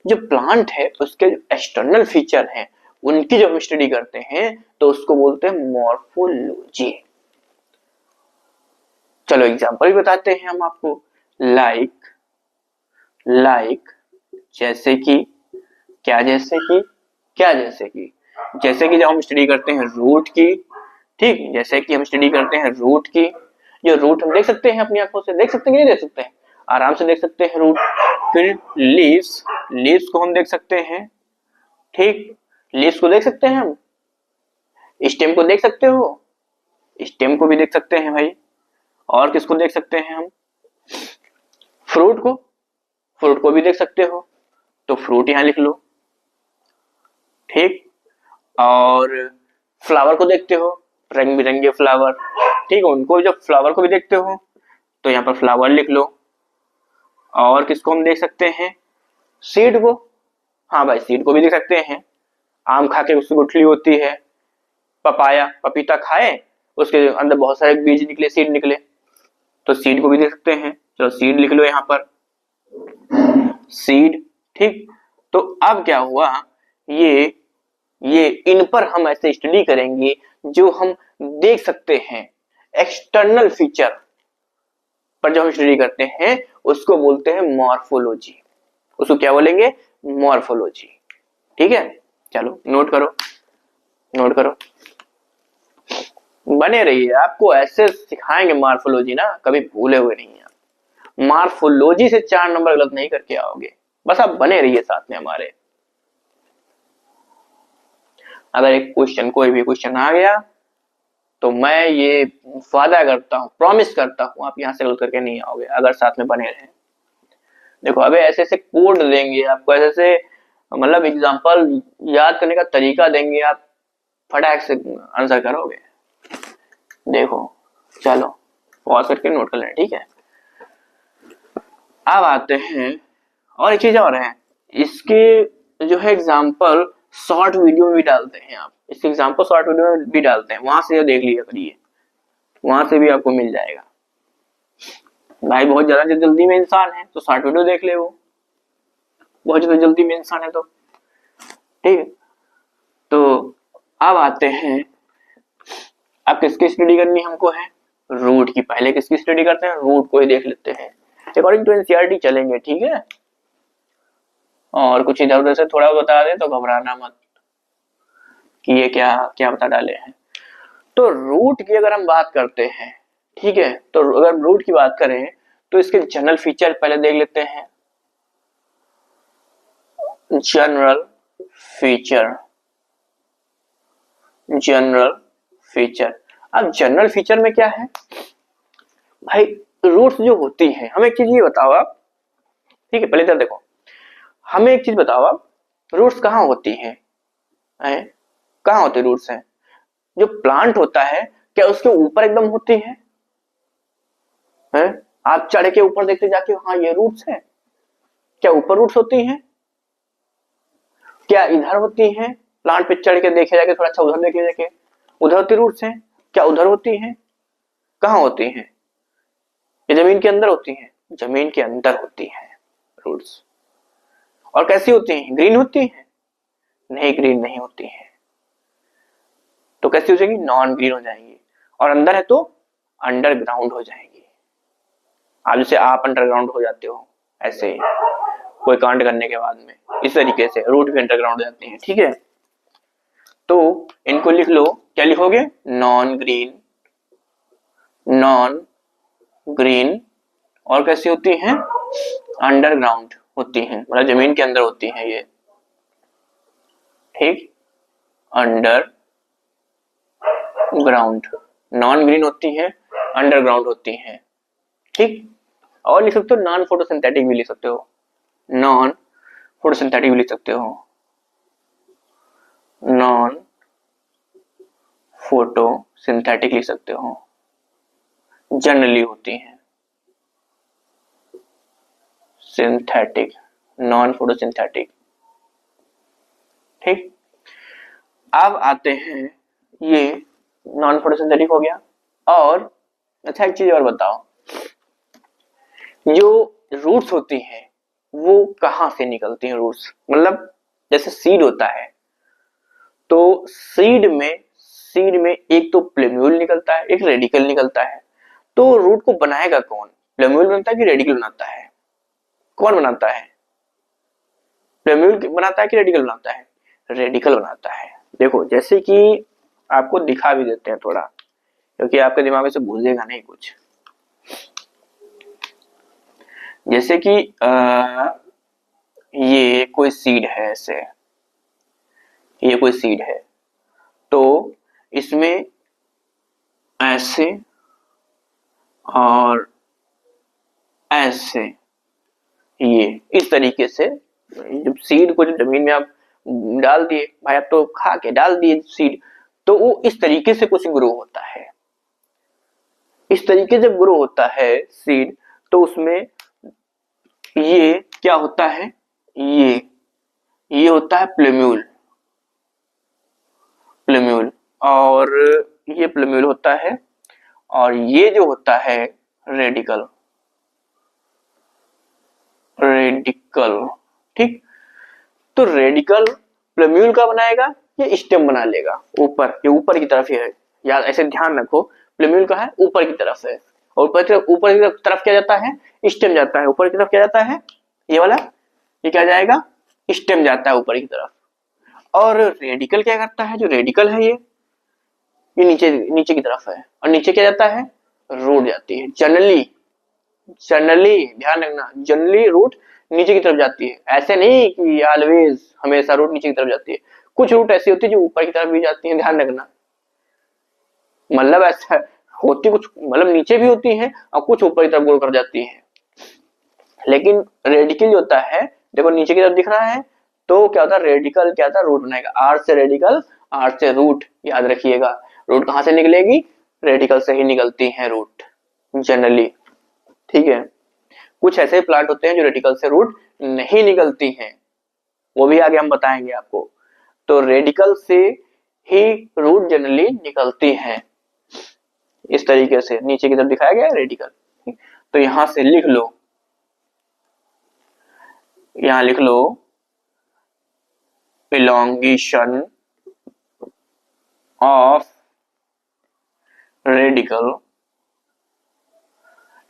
जो प्लांट है उसके जो एक्सटर्नल फीचर हैं उनकी जब हम स्टडी करते हैं तो उसको बोलते हैं मॉर्फोलॉजी। चलो एग्जांपल भी बताते हैं हम आपको, लाइक जैसे कि, क्या जैसे कि, क्या जैसे कि, जैसे कि जब हम स्टडी करते हैं रूट की, ठीक, जैसे कि हम स्टडी करते हैं रूट की, जो रूट हम देख सकते हैं अपनी आंखों से, देख सकते हैं कि नहीं देख सकते हैं? आराम से देख सकते हैं रूट। फिर लीव्स को हम देख सकते हैं, ठीक, लीव्स को देख सकते हैं हम। स्टेम को देख सकते हो? स्टेम को भी देख सकते हैं भाई। और किसको देख सकते हैं हम? फ्रूट को भी देख सकते हो, तो फ्रूट यहां लिख लो, ठीक। और फ्लावर को देखते हो, रंग बिरंगे फ्लावर, ठीक है, उनको जब फ्लावर को भी देखते हो तो यहाँ पर फ्लावर लिख लो। और किसको हम देख सकते हैं? सीड को, हाँ भाई सीड को भी देख सकते हैं। आम खा के उसकी गुठली होती है, पपीता खाए उसके अंदर बहुत सारे बीज निकले, सीड निकले, तो सीड को भी देख सकते हैं। चलो सीड लिख लो यहाँ पर, सीड, ठीक। तो अब क्या हुआ, ये इन पर हम ऐसे स्टडी करेंगे जो हम देख सकते हैं, एक्सटर्नल फीचर पर जो हम स्टडी करते हैं उसको बोलते हैं मॉर्फोलॉजी। उसको क्या बोलेंगे? मॉर्फोलॉजी, ठीक है। चलो नोट करो, बने रहिए, आपको ऐसे सिखाएंगे मॉर्फोलॉजी ना, कभी भूले हुए नहीं आप। मॉर्फोलॉजी से 4 नंबर गलत नहीं करके आओगे, बस आप बने रहिए साथ में हमारे। अगर एक क्वेश्चन, कोई भी क्वेश्चन आ गया तो मैं ये वादा करता हूँ, प्रॉमिस करता हूँ, आप यहाँ से गलत करके नहीं आओगे अगर साथ में बने रहे। देखो अबे ऐसे ऐसे कोड देंगे आपको, ऐसे ऐसे मतलब एग्जांपल याद करने का तरीका देंगे, आप फटाक से आंसर करोगे। देखो चलो पॉज करके नोट कर लें, ठीक है। अब आते हैं और एक चीज और है, इसके जो है एग्जाम्पल शॉर्ट वीडियो में भी डालते हैं, आप इसके एग्जाम्पल शॉर्ट वीडियो में भी डालते हैं, वहां से देख लिया करिए, वहां से भी आपको मिल जाएगा। भाई बहुत ज्यादा जल्दी में इंसान है तो शॉर्ट वीडियो देख ले, वो बहुत ज्यादा जल्दी में इंसान है तो ठीक है। तो अब आते हैं, अब किसकी स्टडी करनी हमको है, रूट की। पहले किसकी स्टडी करते हैं, रूट को ही देख लेते हैं, अकॉर्डिंग टू एनसीईआरटी चलेंगे, ठीक है। और कुछ इधर उधर से थोड़ा बता दे तो घबराना मत कि ये क्या क्या बता डाले हैं। तो रूट की अगर हम बात करते हैं, ठीक है, तो अगर रूट की बात करें तो इसके जनरल फीचर पहले देख लेते हैं। General feature, general feature. अब जनरल फीचर में क्या है भाई, रूट्स जो होती हैं, हमें एक चीज ये बताओ आप, ठीक है, पहले इधर देखो, हमें एक चीज बताओ आप, रूट्स कहाँ होती हैं, कहाँ होती रूट्स हैं? जो प्लांट होता है क्या उसके ऊपर एकदम होती है? आप चढ़ के ऊपर देखते जाके, हाँ ये रूट्स है, क्या ऊपर रूट्स होती हैं? क्या इधर होती हैं? प्लांट पे चढ़ के देखे जाके, थोड़ा अच्छा उधर देखे जाके, उधर होती रूट्स हैं? क्या उधर होती हैं? कहाँ होती हैं? ये जमीन के अंदर होती हैं, जमीन के अंदर होती हैं रूट्स। और कैसी होती हैं, ग्रीन होती हैं? नहीं, ग्रीन नहीं होती हैं। तो कैसी हो जाएगी, नॉन ग्रीन हो जाएंगी। और अंदर है तो अंडरग्राउंड हो जाएंगी। आप जैसे आप अंडरग्राउंड हो जाते हो, ऐसे ही कोई कांड करने के बाद में, इस तरीके से रूट भी अंडरग्राउंड हो जाती है, ठीक है। तो इनको लिख लो, क्या लिखोगे, नॉन ग्रीन, नॉन ग्रीन। और कैसी होती हैं, अंडरग्राउंड होती हैं, मतलब जमीन के अंदर होती हैं ये, ठीक, अंडर ग्राउंड। नॉन ग्रीन होती है, अंडरग्राउंड होती है, ठीक। और लिख सकते हो नॉन फोटोसिंथेटिक भी लिख सकते हो, नॉन फोटोसिंथेटिक भी लिख सकते हो, नॉन फोटोसिंथेटिक लिख सकते हो, जनरली होती है सिंथेटिक, नॉन फोटोसिंथेटिक, ठीक। अब आते हैं, ये नॉन फोटोसिंथेटिक हो गया। और अच्छा एक चीज और बताओ, जो रूट्स होती हैं वो कहां से निकलती हैं रूट्स, मतलब जैसे सीड होता है तो सीड में एक तो प्लेम्यूल निकलता है, एक रेडिकल निकलता है। तो रूट को बनाएगा कौन, प्लेम्यूल बनता है कि रेडिकल बनाता है, कौन बनाता है, प्लेम्यूल बनाता है कि रेडिकल बनाता है, रेडिकल बनाता है। देखो जैसे कि आपको दिखा भी देते हैं थोड़ा, क्योंकि आपके दिमाग में से भूलेगा नहीं कुछ। जैसे कि ये कोई सीड है, ऐसे ये कोई सीड है, तो इसमें ऐसे और ऐसे, ये इस तरीके से जब सीड को जब जमीन में आप डाल दिए भाई, आप तो खा के डाल दिए सीड, तो वो इस तरीके से कुछ ग्रो होता है। इस तरीके से ग्रो होता है सीड, तो उसमें ये क्या होता है, ये होता है प्लेम्यूल, प्लेम्यूल। और ये प्लेम्यूल होता है, और ये जो होता है रेडिकल, रेडिकल, ठीक। तो रेडिकल प्लेम्यूल का बनाएगा, ये स्टेम बना लेगा ऊपर, ये ऊपर की तरफ है, याद ऐसे ध्यान रखो, प्लेम्यूल का है ऊपर की तरफ है, और ऊपर की तरफ क्या जाता है, स्टेम जाता है, ऊपर की तरफ क्या जाता है, ये वाला, ये क्या जाएगा, स्टेम जाता है ऊपर की तरफ। और रेडिकल क्या करता है, जो रेडिकल है ये नीचे नीचे की तरफ है, और नीचे क्या जाता है, रूट जाती है। जनरली, जनरली ध्यान रखना, जनरली रूट नीचे की तरफ जाती है, ऐसे नहीं कि ऑलवेज हमेशा रूट नीचे की तरफ जाती है। कुछ रूट ऐसी होती है जो ऊपर की तरफ भी जाती है, ध्यान रखना, मतलब ऐसा होती कुछ, मतलब नीचे भी होती है और कुछ ऊपर की तरफ ग्रो कर जाती है। लेकिन रेडिकल जो होता है, देखो नीचे की तरफ दिख रहा है, तो क्या होता है, रेडिकल क्या होता है, रूट बनाएगा, आर से रेडिकल, आर से रूट, याद रखिएगा। रूट कहां से निकलेगी, रेडिकल से ही निकलती है रूट जनरली, ठीक है। कुछ ऐसे प्लांट होते हैं जो रेडिकल से रूट नहीं निकलती हैं, वो भी आगे हम बताएंगे आपको। तो रेडिकल से ही रूट जनरली निकलती है। इस तरीके से नीचे की तरफ दिखाया गया है रेडिकल। तो यहां से लिख लो, यहां लिख लो elongation of radical,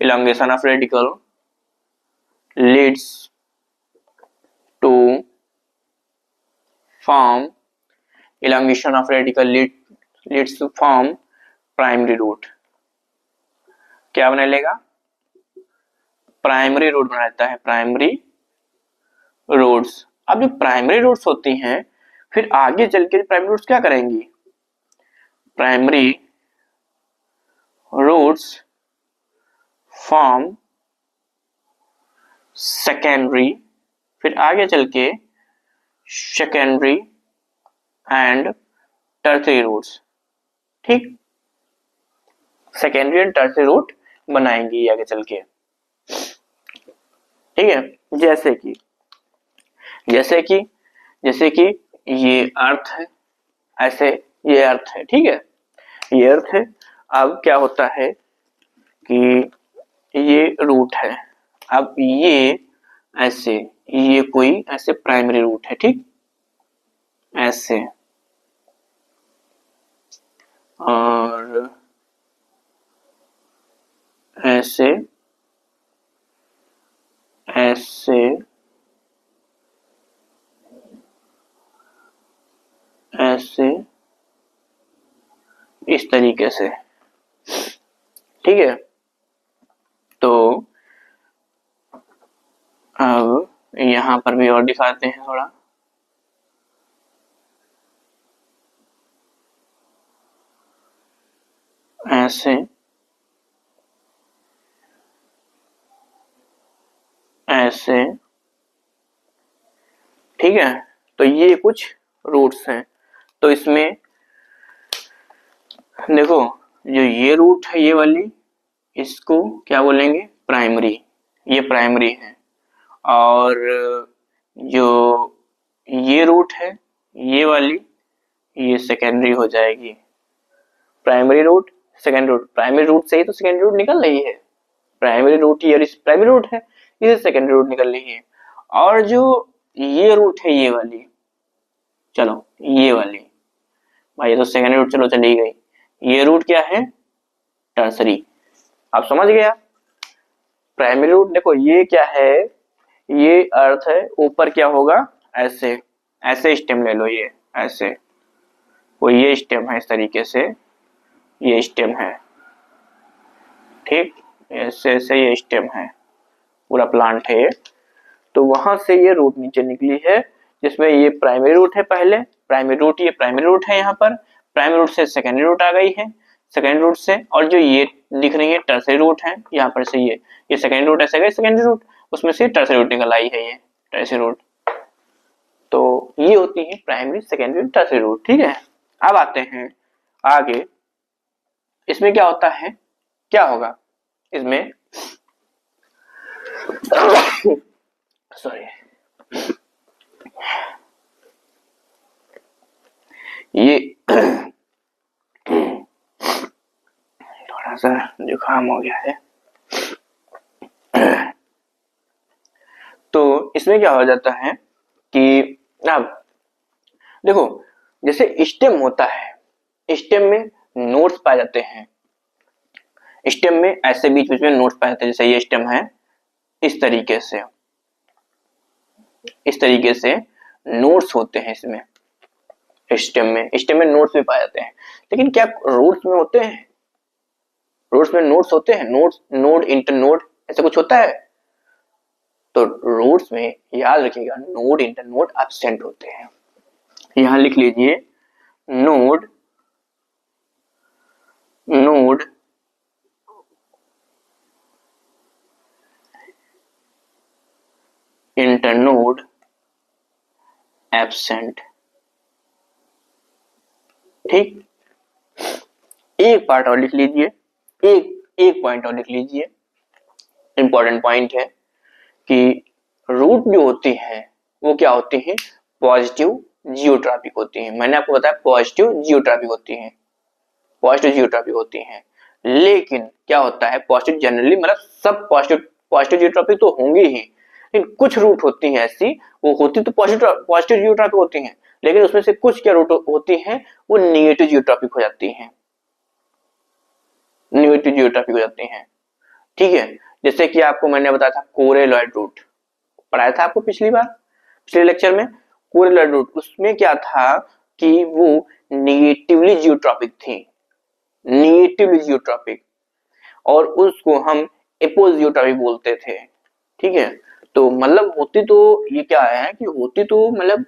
elongation of radical leads to form, elongation of radical leads to form primary root। क्या बना लेगा? प्राइमरी रूट बना लेता है, प्राइमरी रूट्स। अब जो प्राइमरी रूट्स होती हैं फिर आगे चल के प्राइमरी रूट्स क्या करेंगी? प्राइमरी रूट्स फॉर्म सेकेंडरी, फिर आगे चल के सेकेंडरी एंड टर्सरी रूट्स। ठीक, सेकेंडरी एंड टर्सरी रूट बनाएंगी आगे चल के। ठीक है, जैसे कि ये अर्थ है, ऐसे ये अर्थ है। ठीक है, ये अर्थ है। अब क्या होता है कि ये रूट है, अब ये ऐसे, ये कोई ऐसे प्राइमरी रूट है। ठीक, ऐसे, और ऐसे, ऐसे, ऐसे, इस तरीके से। ठीक है, तो अब यहां पर भी और दिखाते हैं थोड़ा। ऐसे, ऐसे। ठीक है, तो ये कुछ रूट्स हैं। तो इसमें देखो, जो ये रूट है ये वाली, इसको क्या बोलेंगे? प्राइमरी, ये प्राइमरी है। और जो ये रूट है ये वाली, ये सेकेंडरी हो जाएगी। Primary root, secondary root, primary root से ही तो सेकेंडरी रूट निकल रही है। प्राइमरी रूट ये प्राइमरी रूट है, ये सेकेंडरी रूट निकल रही है। और जो ये रूट है ये वाली, चलो ये वाली, भाई ये तो सेकेंडरी रूट चलो चली गई। ये रूट क्या है? टर्सरी। आप समझ गया? प्राइमरी रूट देखो ये क्या है, ये अर्थ है, ऊपर क्या होगा? ऐसे, ऐसे स्टेम ले लो, ये ऐसे, वो ये स्टेम है, इस तरीके से ये स्टेम है। ठीक, ऐसे ऐसे ये स्टेम है, पूरा प्लांट है ये। तो वहां से ये रूट नीचे निकली है, जिसमें ये प्राइमरी रूट है पहले, प्राइमरी रूट, ये प्राइमरी रूट है। यहाँ पर प्राइमरी रूट से सेकेंडरी रूट आ गई है, सेकेंडरी रूट से, और जो ये दिख रही है टर्सरी रूट है, यहाँ पर से ये सेकेंडरी रूट ऐसे गई, सेकेंडरी रूट, उसमें से टर्सरी रूट निकल आई है, ये टर्सरी रूट। तो ये होती है प्राइमरी, सेकेंडरी, टर्सरी रूट। ठीक है, अब आते हैं आगे। इसमें क्या होता है, क्या होगा इसमें? सॉरी, ये थोड़ा सा जुकाम हो गया है। तो इसमें क्या हो जाता है कि अब देखो, जैसे स्टेम होता है, स्टेम में नोड्स पाए जाते हैं। स्टेम में ऐसे बीच बीच में नोड्स पाए जाते हैं, जैसे ये स्टेम है, इस तरीके से, इस तरीके से नोड्स होते हैं इसमें। स्टेम में नोड्स भी पाए जाते हैं। लेकिन क्या रूट्स में होते हैं? रूट्स में नोड्स होते हैं? नोड्स, नोड, इंटरनोड, ऐसा कुछ होता है? तो रूट्स में याद रखिएगा, नोड, इंटरनोड एब्सेंट होते हैं। यहां लिख लीजिए, नोड, नोड, इंटरनोड एब्सेंट। ठीक, एक पार्ट और लिख लीजिए, एक पॉइंट और लिख लीजिए, इंपॉर्टेंट पॉइंट है कि रूट जो होती है वो क्या होती है? पॉजिटिव जियोट्रॉपिक होती हैं। मैंने आपको बताया पॉजिटिव जियोट्रॉपिक होती हैं, पॉजिटिव जियोट्रॉपिक होती हैं। लेकिन क्या होता है, पॉजिटिव जनरली मतलब सब पॉजिटिव जियोट्रॉपिक तो होंगी ही, लेकिन कुछ रूट होती हैं ऐसी, वो होती तो पॉजिटिव जियोट्रॉपिक होती हैं, लेकिन उसमें से कुछ क्या रूट होती हैं वो निगेटिव जियोट्रॉपिक हो जाती हैं, निगेटिव जियोट्रॉपिक हो जाती हैं। ठीक है, जैसे कि आपको मैंने बताया था कोरेलॉइड रूट, पढ़ाया था आपको पिछले लेक्चर में कोरेलॉइड रूट। उसमें क्या था कि वो निगेटिवली जियोट्रॉपिक थी, निगेटिवली जियोट्रॉपिक, और उसको हम एपोजियोट्रॉपिक बोलते थे। ठीक है, तो मतलब होती तो ये क्या है कि होती तो मतलब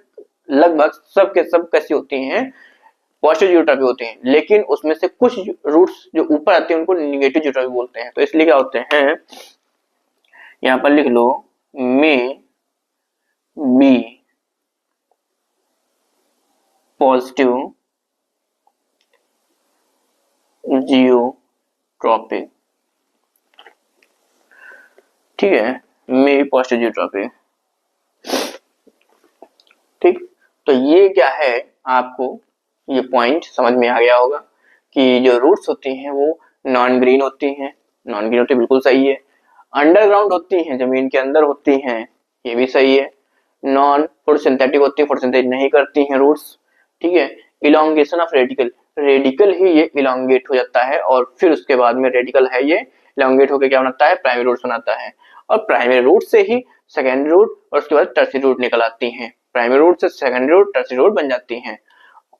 लगभग सब के सब कैसी होती हैं, पॉजिटिव जियोट्रॉपिक होते हैं, लेकिन उसमें से कुछ रूट्स जो ऊपर आते हैं उनको निगेटिव जियोट्रॉपिक बोलते हैं। तो इसलिए क्या होते हैं, यहां पर लिख लो मे बी पॉजिटिव जियोट्रॉपिक। ठीक है, मे बी पॉजिटिव जियोट्रॉपिक। ठीक, तो ये क्या है, आपको ये पॉइंट समझ में आ गया होगा कि जो रूट्स होती हैं वो नॉन ग्रीन होती हैं, नॉन ग्रीन होती बिल्कुल सही है। अंडरग्राउंड होती हैं, जमीन के अंदर होती हैं, ये भी सही है। नॉन फोटोसिंथेटिक होती है, फोटोसिंथेसिस नहीं करती हैं रूट्स। ठीक है, इलोंगेशन ऑफ रेडिकल, रेडिकल ही ये इलोंगेट हो जाता है और फिर उसके बाद में रेडिकल है ये इलोंगेट होकर क्या बनाता है, प्राइमरी रूट्स बनाता है, और प्राइमरी रूट से ही सेकेंडरी रूट और उसके बाद टर्शियरी रूट निकल आती हैं। प्राइमरी रूट से सेकेंडरी रूट टर्शियरी रूट बन जाती हैं।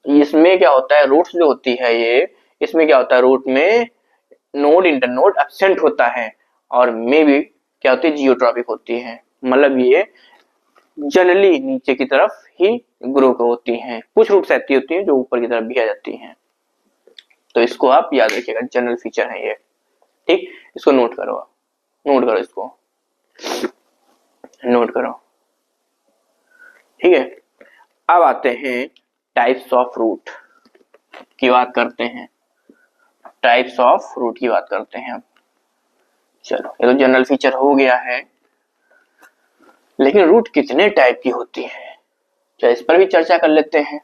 इसमें क्या होता है, रूट्स जो होती है ये, इसमें क्या होता है, रूट में नोड इंटरनोड एब्सेंट होता है, और मे भी क्या होती है, जियोट्रॉपिक होती है। मतलब ये जनरली नीचे की तरफ ही ग्रो होती हैं, कुछ रूट्स ऐसी होती हैं जो ऊपर की तरफ भी आ जाती हैं। तो इसको आप याद रखिएगा, जनरल फीचर है ये। ठीक, इसको नोट करो, नोट करो, इसको नोट करो। ठीक है, अब आते हैं टाइप्स ऑफ रूट की बात करते हैं, टाइप्स ऑफ रूट की बात करते हैं अब। चलो, ये तो जनरल फीचर हो गया है, लेकिन रूट कितने टाइप की होती है, क्या इस पर भी चर्चा कर लेते हैं,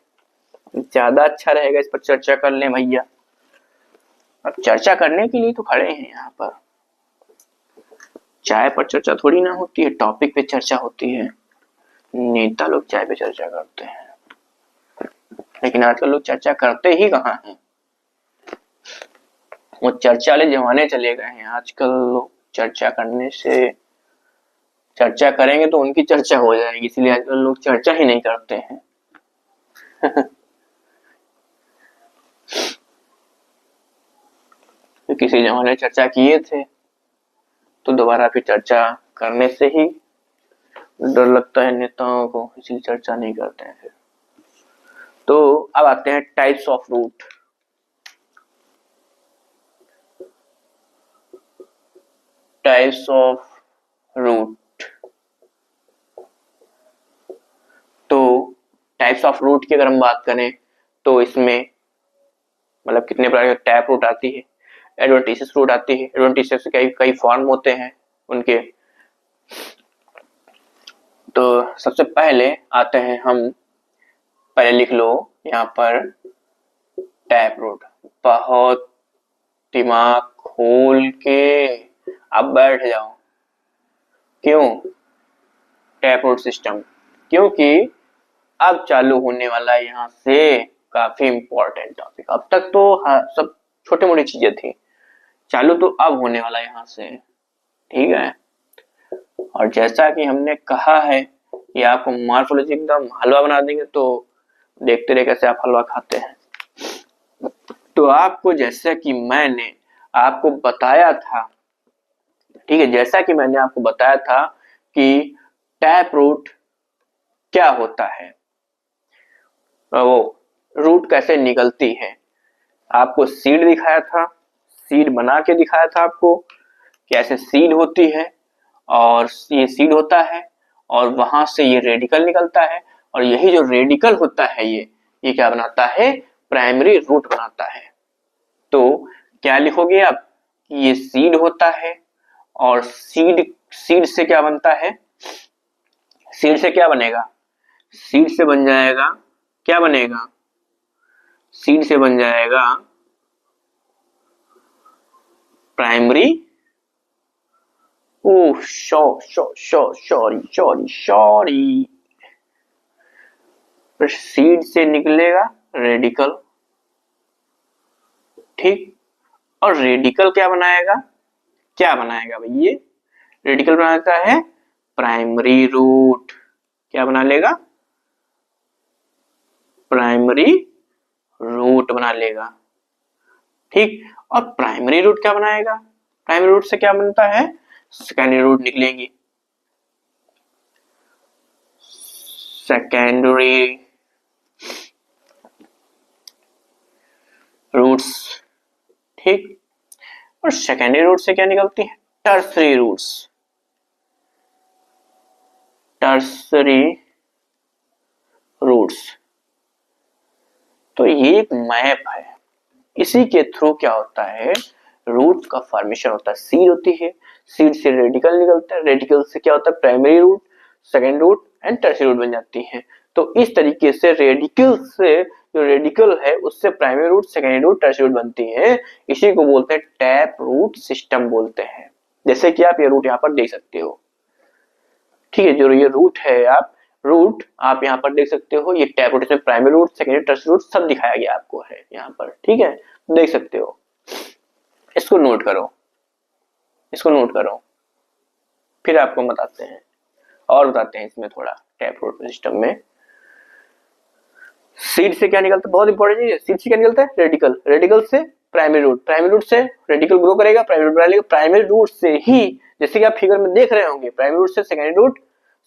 ज्यादा अच्छा रहेगा इस पर चर्चा कर लें भैया। अब चर्चा करने के लिए तो खड़े हैं यहाँ पर, चाय पर चर्चा थोड़ी ना होती है, टॉपिक पे चर्चा होती है। नेता लोग चाय पे चर्चा करते हैं, लेकिन आजकल लोग चर्चा करते ही कहाँ हैं, वो चर्चा वाले जमाने चले गए हैं। आजकल लोग चर्चा करने से, चर्चा करेंगे तो उनकी चर्चा हो जाएगी, इसलिए आजकल लोग चर्चा ही नहीं करते हैं। तो किसी जमाने चर्चा किए थे तो दोबारा फिर चर्चा करने से ही डर लगता है नेताओं को, इसलिए चर्चा नहीं करते हैं फिर। तो अब आते हैं types of root. Types of root, तो टाइप्स ऑफ रूट की अगर हम बात करें तो इसमें मतलब कितने प्रकार के टैप रूट आती है, एडवेंटिशियस रूट आती है, एडवेंटिशियस के कई फॉर्म होते हैं उनके। तो सबसे पहले आते हैं हम, पहले लिख लो यहाँ पर टैप रूट। बहुत दिमाग खोल के अब बैठ जाओ। क्यों टैप रूट सिस्टम, क्योंकि अब चालू होने वाला है यहाँ से काफी इंपॉर्टेंट टॉपिक। अब तक तो सब छोटी मोटी चीजें थी, चालू तो अब होने वाला है यहाँ से। ठीक है, और जैसा कि हमने कहा है कि आपको मॉर्फोलॉजी एकदम हलवा बना देंगे, तो देखते रहे कैसे आप हलवा खाते हैं। तो आपको जैसा कि मैंने आपको बताया था, ठीक है, जैसा कि मैंने आपको बताया था कि टैप रूट क्या होता है, वो रूट कैसे निकलती है, आपको सीड दिखाया था, सीड बना के दिखाया था आपको कैसे सीड होती है, और ये सीड होता है और वहां से ये रेडिकल निकलता है, और यही जो रेडिकल होता है ये क्या बनाता है, प्राइमरी रूट बनाता है। तो क्या लिखोगे आप, ये सीड होता है, और सीड से क्या बनता है, सीड से क्या बनेगा, सीड से बन जाएगा, क्या बनेगा, सीड से बन जाएगा प्राइमरी, ओह सॉरी, फिर सीड से निकलेगा रेडिकल, ठीक। और रेडिकल क्या बनाएगा, क्या बनाएगा भाई, ये रेडिकल बनाता है प्राइमरी रूट, क्या बना लेगा, प्राइमरी रूट बना लेगा, ठीक। और प्राइमरी रूट क्या बनाएगा, प्राइमरी रूट से क्या बनता है, सेकेंडरी रूट निकलेंगी, सेकेंडरी रूट्स, ठीक। और सेकेंडरी रूट से क्या निकलती है, टर्सरी रूट्स, टर्सरी रूट्स। तो ये एक मैप है, इसी के थ्रू क्या होता है, रूट का फॉर्मेशन होता है, सीड होती है, सीड से रेडिकल निकलता है, रेडिकल से क्या होता है, primary root, second root and tertiary root बन जाती है। तो इस तरीके से रेडिकल से, जो रेडिकल है उससे primary root, secondary root, tertiary root बनती है, इसी को बोलते हैं टैप रूट सिस्टम बोलते हैं। जैसे कि आप ये रूट यहाँ पर देख सकते हो, ठीक है, जो ये रूट है, आप यहाँ पर देख सकते हो, ये टैप रूट, इसमें primary root, secondary, tertiary root सब दिखाया गया आपको है यहाँ पर, ठीक है, देख सकते हो। इसको नोट करो, इसको नोट करो, फिर आपको बताते हैं और बताते हैं इसमें थोड़ा टैप रूट सिस्टम में। सीड से क्या निकलता है, बहुत इंपॉर्टेंट चीज है, सीड से क्या निकलता है, रेडिकल, रेडिकल से प्राइमरी रूट, प्राइमरी रूट से रेडिकल ग्रो करेगा, प्राइमरी रूट बना लेगा, प्राइमरी रूट से ही, जैसे कि आप फिगर में देख रहे होंगे, प्राइमरी रूट से सेकेंडरी रूट,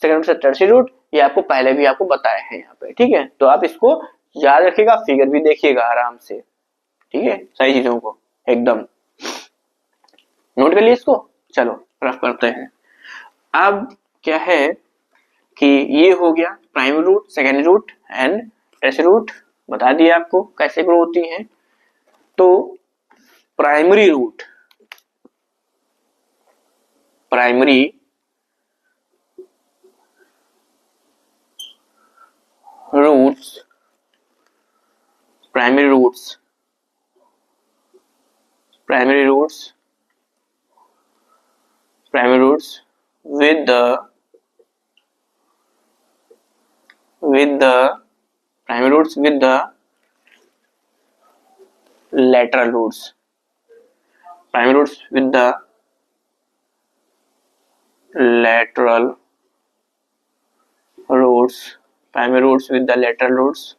सेकेंडरी रूट से टर्सरी रूट, ये आपको पहले भी आपको बताया है यहाँ पे, ठीक है। तो आप इसको याद रखिएगा, फिगर भी देखिएगा आराम से, ठीक है, सारी चीजों को एकदम नोट कर लिए इसको। चलो रफ करते हैं। अब क्या है कि ये हो गया primary root, secondary root and tertiary root, बता दिया आपको कैसे ग्रो होती हैं। तो primary root, primary roots, primary roots, primary roots, primary roots with the primary roots with the lateral roots, primary roots with the lateral roots, primary roots with the lateral roots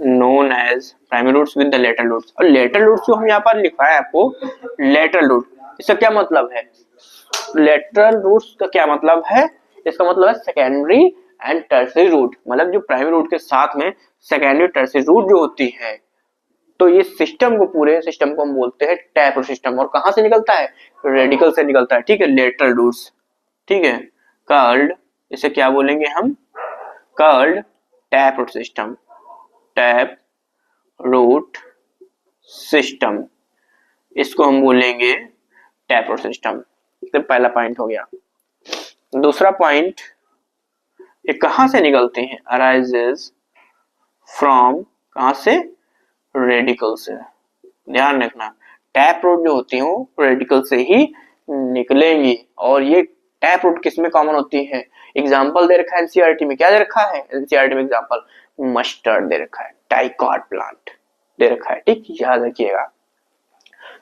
known as primary roots with the lateral roots। और lateral roots जो हम यहाँ पर लिखा है आपको, lateral root, इसका क्या मतलब है, lateral roots का क्या मतलब है, इसका मतलब है सेकेंडरी एंड टर्सरी रूट, मतलब जो प्राइमरी रूट के साथ में सेकेंडरी टर्सरी रूट जो होती है। तो ये सिस्टम को, पूरे सिस्टम को हम बोलते हैं टैप रूट सिस्टम। और कहां से निकलता है, रेडिकल से निकलता है, ठीक है, लेटरल रूट्स, ठीक है, कॉल्ड, इसे क्या बोलेंगे हम, called tap root system, tap root system, इसको हम बोलेंगे टैप रूट सिस्टम। तो पहला पॉइंट हो गया। दूसरा पॉइंट, ये कहां से निकलते हैं, अराइजेस फ्रॉम, कहां से, रेडिकल से। ध्यान रखना, टैप रूट जो होती है रेडिकल से ही निकलेंगी। और ये टैप रूट किसमें कॉमन होती है, एग्जांपल दे रखा है एनसीईआरटी में, क्या दे रखा है एनसीईआरटी में एग्जांपल, मस्टर्ड दे रखा है, डाइकॉट प्लांट दे रखा है, ठीक, याद रखिएगा।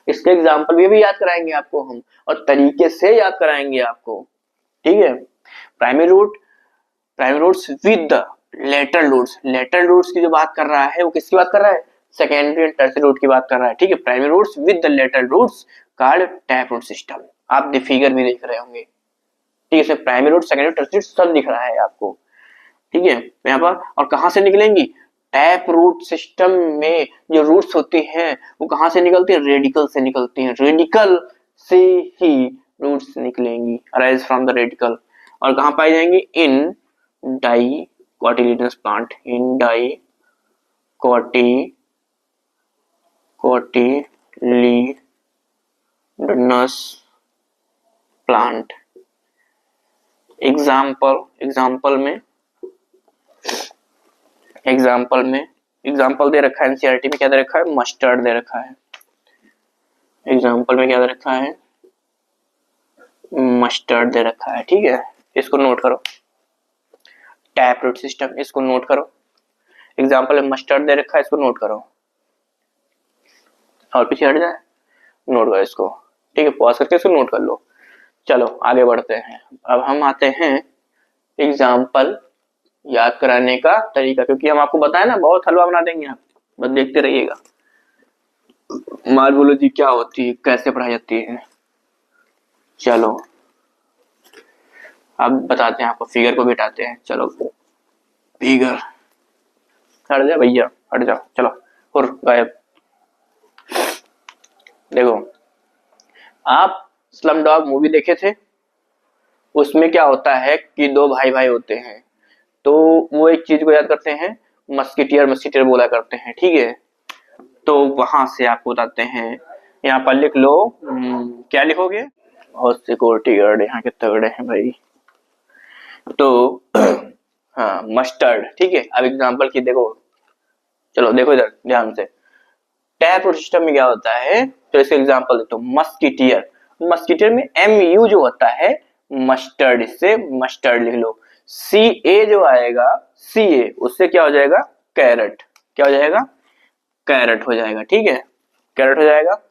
इसके एग्जांपल भी याद कराएंगे आपको हम, और तरीके से याद कराएंगे आपको, ठीक है। Primary root, primary roots with the lateral roots, lateral roots की जो बात कर रहा है वो किसकी बात कर रहा है, सेकेंडरी एंड टर्सरी रूट की बात कर रहा है, ठीक है। Primary roots with the lateral roots called tap root system. आप फिगर भी देख रहे होंगे, ठीक है, प्राइमरी रूट, सेकेंडरी, टर्सरी सब दिख रहा है आपको, ठीक है यहाँ पर। और कहां से निकलेंगी, टैप रूट सिस्टम में जो रूट्स होती हैं वो कहां से निकलती है, रेडिकल से निकलती हैं, रेडिकल से ही रूट्स निकलेंगी, अराइज फ्रॉम द रेडिकल। और कहां पाई जाएंगी, इन डाइकोटिलिडनस प्लांट, इन डाइकोटिलिडनस प्लांट। एग्जाम्पल में एग्जाम्पल में एग्जाम्पल दे रखा है एनसीईआरटी में, क्या दे रखा है, मस्टर्ड दे रखा है। एग्जाम्पल में क्या दे रखा है, मस्टर्ड दे रखा है, ठीक है, इसको नोट करो। टैप रूट सिस्टम, इसको नोट करो। एग्जाम्पल में मस्टर्ड दे रखा है, इसको नोट करो। और पीछे हट जाए, नोट करो इसको, ठीक है, पॉज करके इसको नोट कर लो। चलो आगे बढ़ते हैं। अब हम आते हैं एग्जाम्पल याद कराने का तरीका, क्योंकि हम आपको बताए ना बहुत हलवा बना देंगे आप, बस देखते रहिएगा। मार्बोलॉजी क्या होती है, कैसे पढ़ाई जाती है, चलो अब बताते हैं आपको, फिगर को बिठाते हैं। चलो फिगर, हट जा भैया, हट जाओ, चलो और गायब। देखो, आप स्लम डॉग मूवी देखे थे, उसमें क्या होता है कि दो भाई भाई होते हैं, तो वो एक चीज को याद करते हैं, मस्किटियर मस्किटियर बोला करते हैं, ठीक है। तो वहां से आपको बताते हैं, यहाँ पर लिख लो, क्या लिखोगे, बहुत सिक्योरिटी गार्ड यहाँ के तगड़े हैं भाई। तो हाँ मस्टर्ड, ठीक है। अब एग्जांपल की देखो, चलो देखो इधर ध्यान से, टैप रूट सिस्टम में क्या होता है, तो इसका एग्जांपल देखो, मस्किटियर, मस्किटियर में MU जो होता है मस्टर्ड, इससे मस्टर्ड लिख लो। CA जो आएगा, CA उससे क्या हो जाएगा, कैरेट, क्या हो जाएगा, कैरेट हो जाएगा, ठीक है, कैरेट हो जाएगा।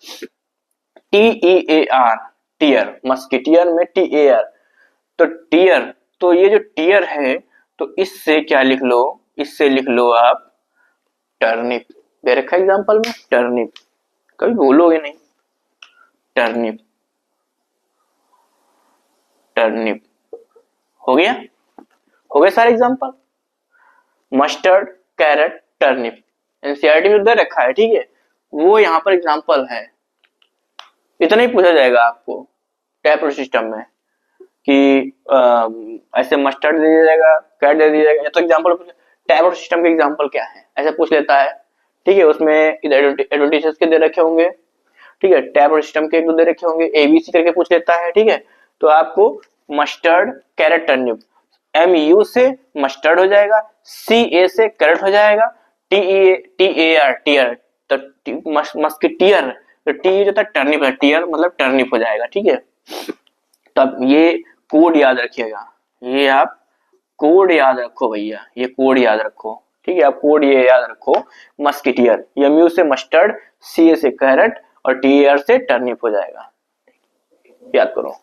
TEAR, टीयर, मस्किटियर में TAR, तो टीयर, तो ये जो टीयर है, तो इससे क्या लिख लो, इससे लिख लो आप टर्निप, दे रखा एग्जांपल में टर्निप, कभी बोलोगे नहीं, टर्निप, टर्निप, हो गया, हो गए सारे example, mustard, carrot, turnip, NCERT में दे रखा है, ठीक है, वो यहाँ पर एग्जांपल है। इतना ही पूछा जाएगा आपको टैप रूट सिस्टम में कि ऐसे मस्टर्ड दे दिया जाएगा, कैरेट दे दिया जाएगा, या तो एग्जांपल टैप रूट सिस्टम के एग्जांपल क्या है ऐसे पूछ लेता है, ठीक है। उसमें इधर एडवांटेजेस के दे रखे होंगे, ठीक है, टैप रूट सिस्टम के एक दो दे रखे होंगे, ABC करके पूछ लेता है, ठीक है। तो आपको मस्टर्ड, कैरेट, टर्निप, MU से मस्टर्ड हो जाएगा, CA से कैरेट हो जाएगा, TAR टीयर, तो मस्किटियर, तो टी जो था टर्निप है, टीयर मतलब टर्निप हो जाएगा, ठीक है। तो अब ये कोड याद रखिएगा, ये आप कोड याद रखो भैया, ये कोड याद रखो, ठीक है, आप कोड ये याद रखो, मस्किटियर, MU से मस्टर्ड, CA से कैरेट और TAR से टर्निप हो जाएगा, याद करो,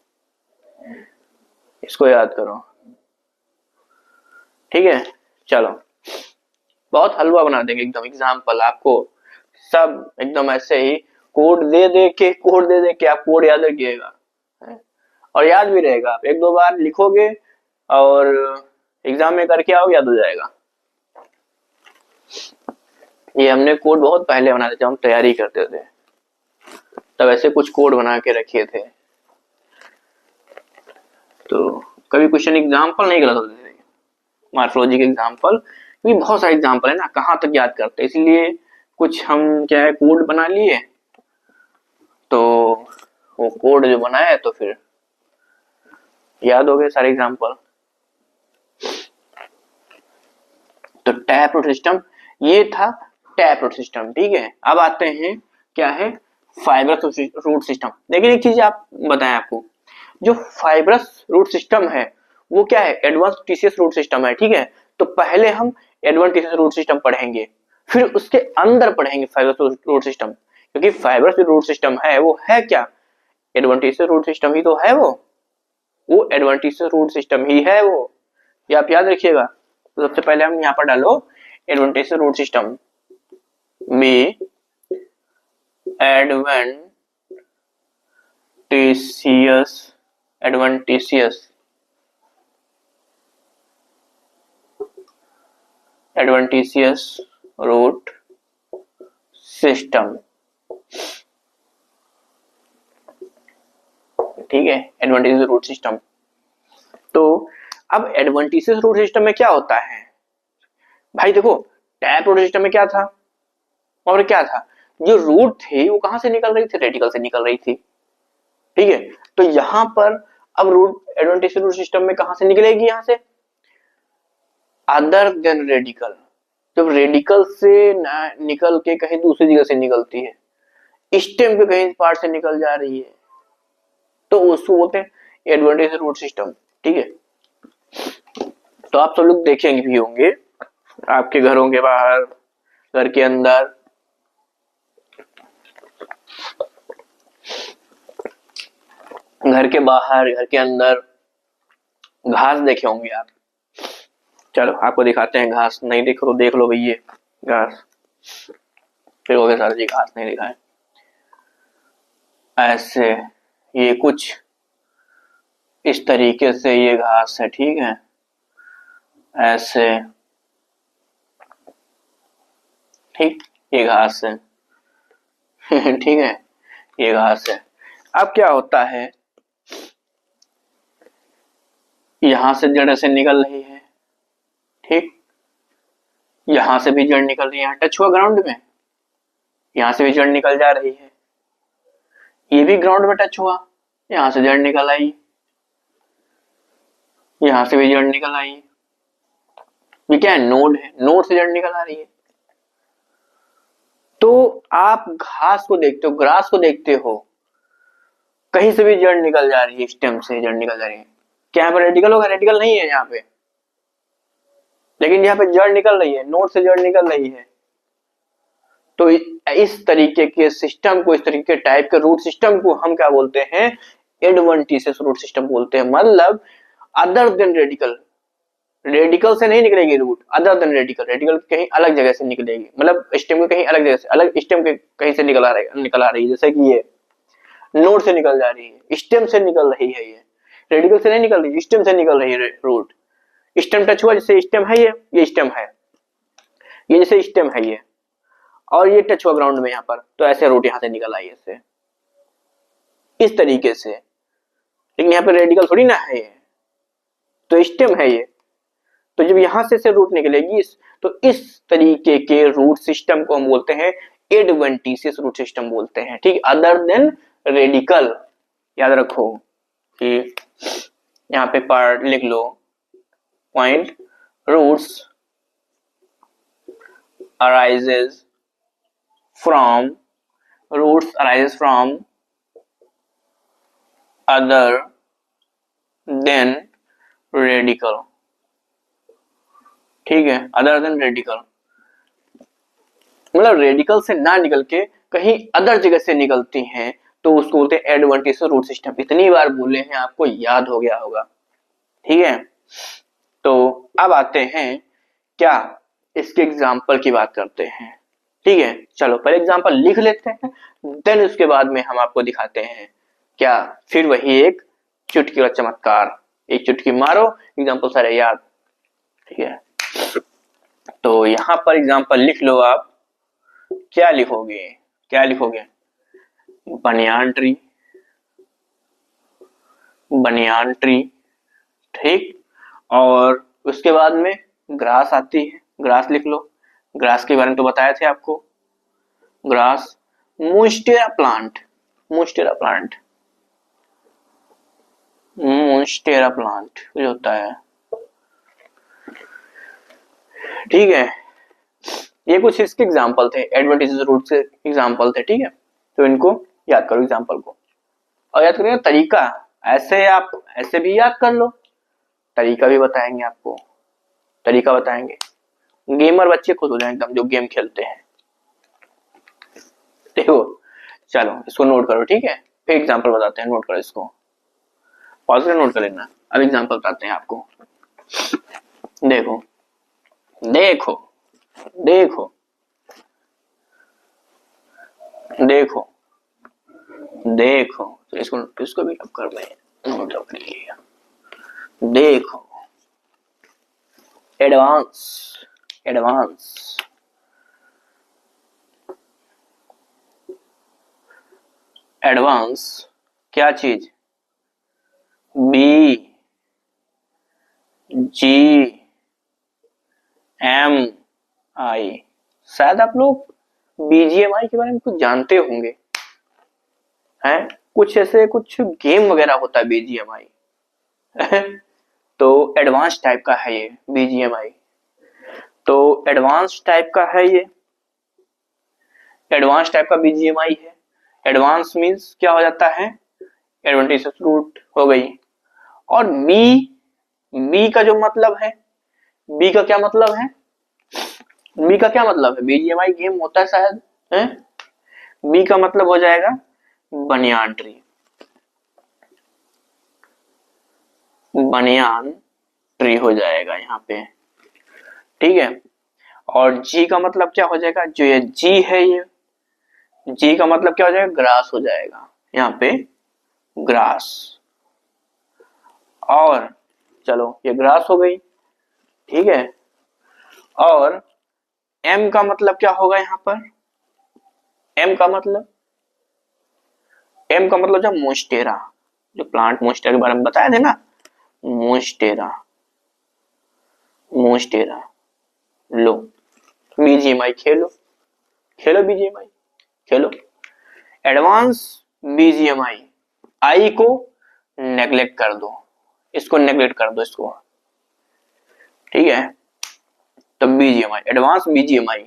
इसको याद करो, ठीक है। चलो बहुत हलवा बना देंगे एकदम, एग्जाम्पल आपको सब एकदम ऐसे ही कोड दे के आप कोड याद रखिएगा, और याद भी रहेगा, आप एक दो बार लिखोगे और एग्जाम में करके आओ, याद हो जाएगा। ये हमने कोड बहुत पहले बनाते थे, हम तैयारी करते थे तब ऐसे कुछ कोड बना के रखे थे, तो कभी क्वेश्चन एग्जाम्पल नहीं गलत होते थे मार्फोलॉजी के एग्जाम्पल, क्योंकि बहुत सारे एग्जाम्पल है ना, कहाँ तक याद करते, इसलिए कुछ हम क्या है कोड बना लिए, तो वो कोड जो बनाया तो फिर याद हो गए सारे एग्जाम्पल। तो टैप रूट सिस्टम, ये था टैप रूट सिस्टम, ठीक है। अब आते हैं क्या है, फाइब्रस रूट सिस्टम। देखिए एक चीज आप बताएं आपको, जो फाइब्रस रूट सिस्टम है वो क्या है, एडवांस टीसीएस रूट सिस्टम है, ठीक है। तो पहले हम एडवांस टीसीएस रूट सिस्टम पढ़ेंगे, फिर उसके अंदर पढ़ेंगे फाइब्रस रूट सिस्टम, क्योंकि फाइब्रस रूट सिस्टम है वो है क्या, एडवांटेजियस रूट सिस्टम ही तो है वो एडवांटेजियस रूट सिस्टम ही है वो, ये आप याद रखिएगा। तो सबसे पहले हम यहाँ पर डालो एडवांटेजियस रूट सिस्टम में एडवांटेजियस रूट सिस्टम, ठीक है, एडवांटेजियस रूट सिस्टम। तो अब एडवांटेजियस रूट सिस्टम में क्या होता है भाई, देखो टैप रूट सिस्टम में क्या था, और क्या था, जो रूट थी वो कहां से निकल रही थी, रेडिकल से निकल रही थी, ठीक है। तो यहां पर अब रूट एडवांटेजियस रूट सिस्टम में कहां से निकलेगी, यहां से अदर देन रेडिकल, जब रेडिकल से निकल के कहीं दूसरी जगह से निकलती है, स्टेम के कहीं पार्ट से निकल जा रही है, तो उसको बोलते हैं एडवांटेज रूट सिस्टम। ठीक है, तो आप सब लोग देखेंगे भी होंगे आपके घरों के बाहर, घर के अंदर, घर के बाहर, घर के अंदर घास देखे होंगे आप। चलो आपको दिखाते हैं घास। नहीं देखो तो देख लो भाई, ये घास। फिर हो गया सर जी घास नहीं दिखाए। ऐसे ये कुछ इस तरीके से ये घास है। ठीक है, ऐसे, ठीक, ये घास है। ठीक है, ये घास है। अब क्या होता है, यहां से जड़ से निकल रही है, ठीक, यहां से भी जड़ निकल रही है, यहां टच हुआ ग्राउंड में, यहां से भी जड़ निकल जा रही है, ये भी ग्राउंड में टच हुआ, यहां से जड़ निकल आई, यहां से भी जड़ निकल आई। ये क्या है, नोड है, नोड से जड़ निकल आ रही है। तो आप घास को देखते हो, ग्रास को देखते हो, कहीं से भी जड़ निकल जा रही है, स्टेम से जड़ निकल जा रही है। क्या यहाँ पर रेडिकल होगा? रेडिकल नहीं है यहाँ पे, लेकिन यहाँ पे जड़ निकल रही है, नोड से जड़ निकल रही है। तो इस तरीके के सिस्टम को, इस तरीके के टाइप के रूट सिस्टम को हम क्या बोलते हैं? एडवेंटिशियस रूट सिस्टम बोलते हैं। मतलब अदर देन रेडिकल, रेडिकल से नहीं निकलेगी root, other than radical, radical कहीं अलग जगह से निकलेगी, मतलब स्टेम के कहीं अलग जगह से, अलग स्टेम के कहीं से निकल आ रही है। जैसे कि ये नोड से निकल जा रही है, स्टेम से निकल रही है, ये रेडिकल से नहीं निकल रही, स्टेम से निकल रही है रूट। स्टेम टच हुआ, जैसे स्टेम है ये स्टेम है, ये जैसे स्टेम है ये, और ये टच हुआ ग्राउंड में यहाँ पर, तो ऐसे रूट यहाँ से निकल आई ऐसे, इस तरीके से। लेकिन यहाँ पे रेडिकल थोड़ी ना है, तो स्टेम है ये। तो जब यहां से रूट निकलेगी, तो इस तरीके के रूट सिस्टम को हम बोलते हैं एडवेंटिशियस रूट सिस्टम बोलते हैं। ठीक, अदर देन रेडिकल। याद रखो कि यहाँ पे पार्ट लिख लो, point, roots arises from, roots arises from other than radical। ठीक है, अदर देन रेडिकल मतलब रेडिकल से ना निकल के कहीं अदर जगह से निकलती हैं, तो उसको बोलते हैं एडवेंटिशियस रूट सिस्टम। इतनी बार बोले हैं, आपको याद हो गया होगा। ठीक है, तो अब आते हैं क्या, इसके एग्जाम्पल की बात करते हैं। ठीक है, चलो पहले एग्जाम्पल लिख लेते हैं, देन उसके बाद में हम आपको दिखाते हैं क्या, फिर वही एक चुटकी का चमत्कार, एक चुटकी मारो, एग्जाम्पल सारे याद। ठीक है, तो यहां पर एग्जाम्पल लिख लो आप। क्या लिखोगे, क्या लिखोगे? Banyan tree, banyan tree. ठीक, और उसके बाद में ग्रास आती है, ग्रास लिख लो। ग्रास के बारे में तो बताए थे आपको, grass, monstera plant, monstera plant, monstera plant जो होता है। ठीक है, ये कुछ इसके एग्जाम्पल थे, एडवेंटिशियस रूट से एग्जाम्पल थे। ठीक है, तो इनको याद करो एग्जाम्पल को, और याद करिए तरीका, ऐसे आप ऐसे भी याद कर लो, तरीका भी बताएंगे आपको, तरीका बताएंगे। गेमर बच्चे खुद हो जाए एकदम, जो गेम खेलते हैं। देखो, चलो इसको नोट करो। ठीक है, फिर एग्जाम्पल बताते हैं, नोट करो इसको, पॉज कर नोट कर लेना। अब एग्जाम्पल बताते हैं आपको। देखो देखो देखो देखो देखो, तो इसको भी अब कर मैं नोट कर लिया। देखो, एडवांस, एडवांस, एडवांस क्या चीज? बी जी एम आई। शायद आप लोग बीजीएमआई के बारे में कुछ जानते होंगे, हैं? कुछ ऐसे कुछ गेम वगैरह होता है बीजीएमआई। तो एडवांस टाइप का है ये बीजीएमआई। तो एडवांस टाइप का है ये, एडवांस टाइप का बीजीएमआई है। एडवांस मींस क्या हो जाता है, एडवेंटिशियस रूट हो गई। और बी का जो मतलब है, बी का क्या मतलब है, बी का क्या मतलब है, बीजीएमआई गेम होता है शायद है, बी का मतलब हो जाएगा बनियान ट्री, बनियान ट्री हो जाएगा यहाँ पे, ठीक है। और जी का मतलब क्या हो जाएगा, जो ये जी है, ये जी का मतलब क्या हो जाएगा, ग्रास हो जाएगा यहाँ पे, ग्रास। और चलो ये ग्रास हो गई, ठीक है। और एम का मतलब क्या होगा यहाँ पर, एम का मतलब, एम का मतलब जो मोस्टेरा, जो प्लांट मोस्टेरा के बारे में बताया थे ना, मोस्टेरा, मोस्टेरा। लो बीजीएमआई खेलो, खेलो बीजीएमआई, खेलो। एडवांस बीजीएमआई, आई को नेग्लेक्ट कर दो, इसको नेग्लेक्ट कर दो इसको, ठीक है। तो बीजीएमआई, एडवांस बीजीएमआई,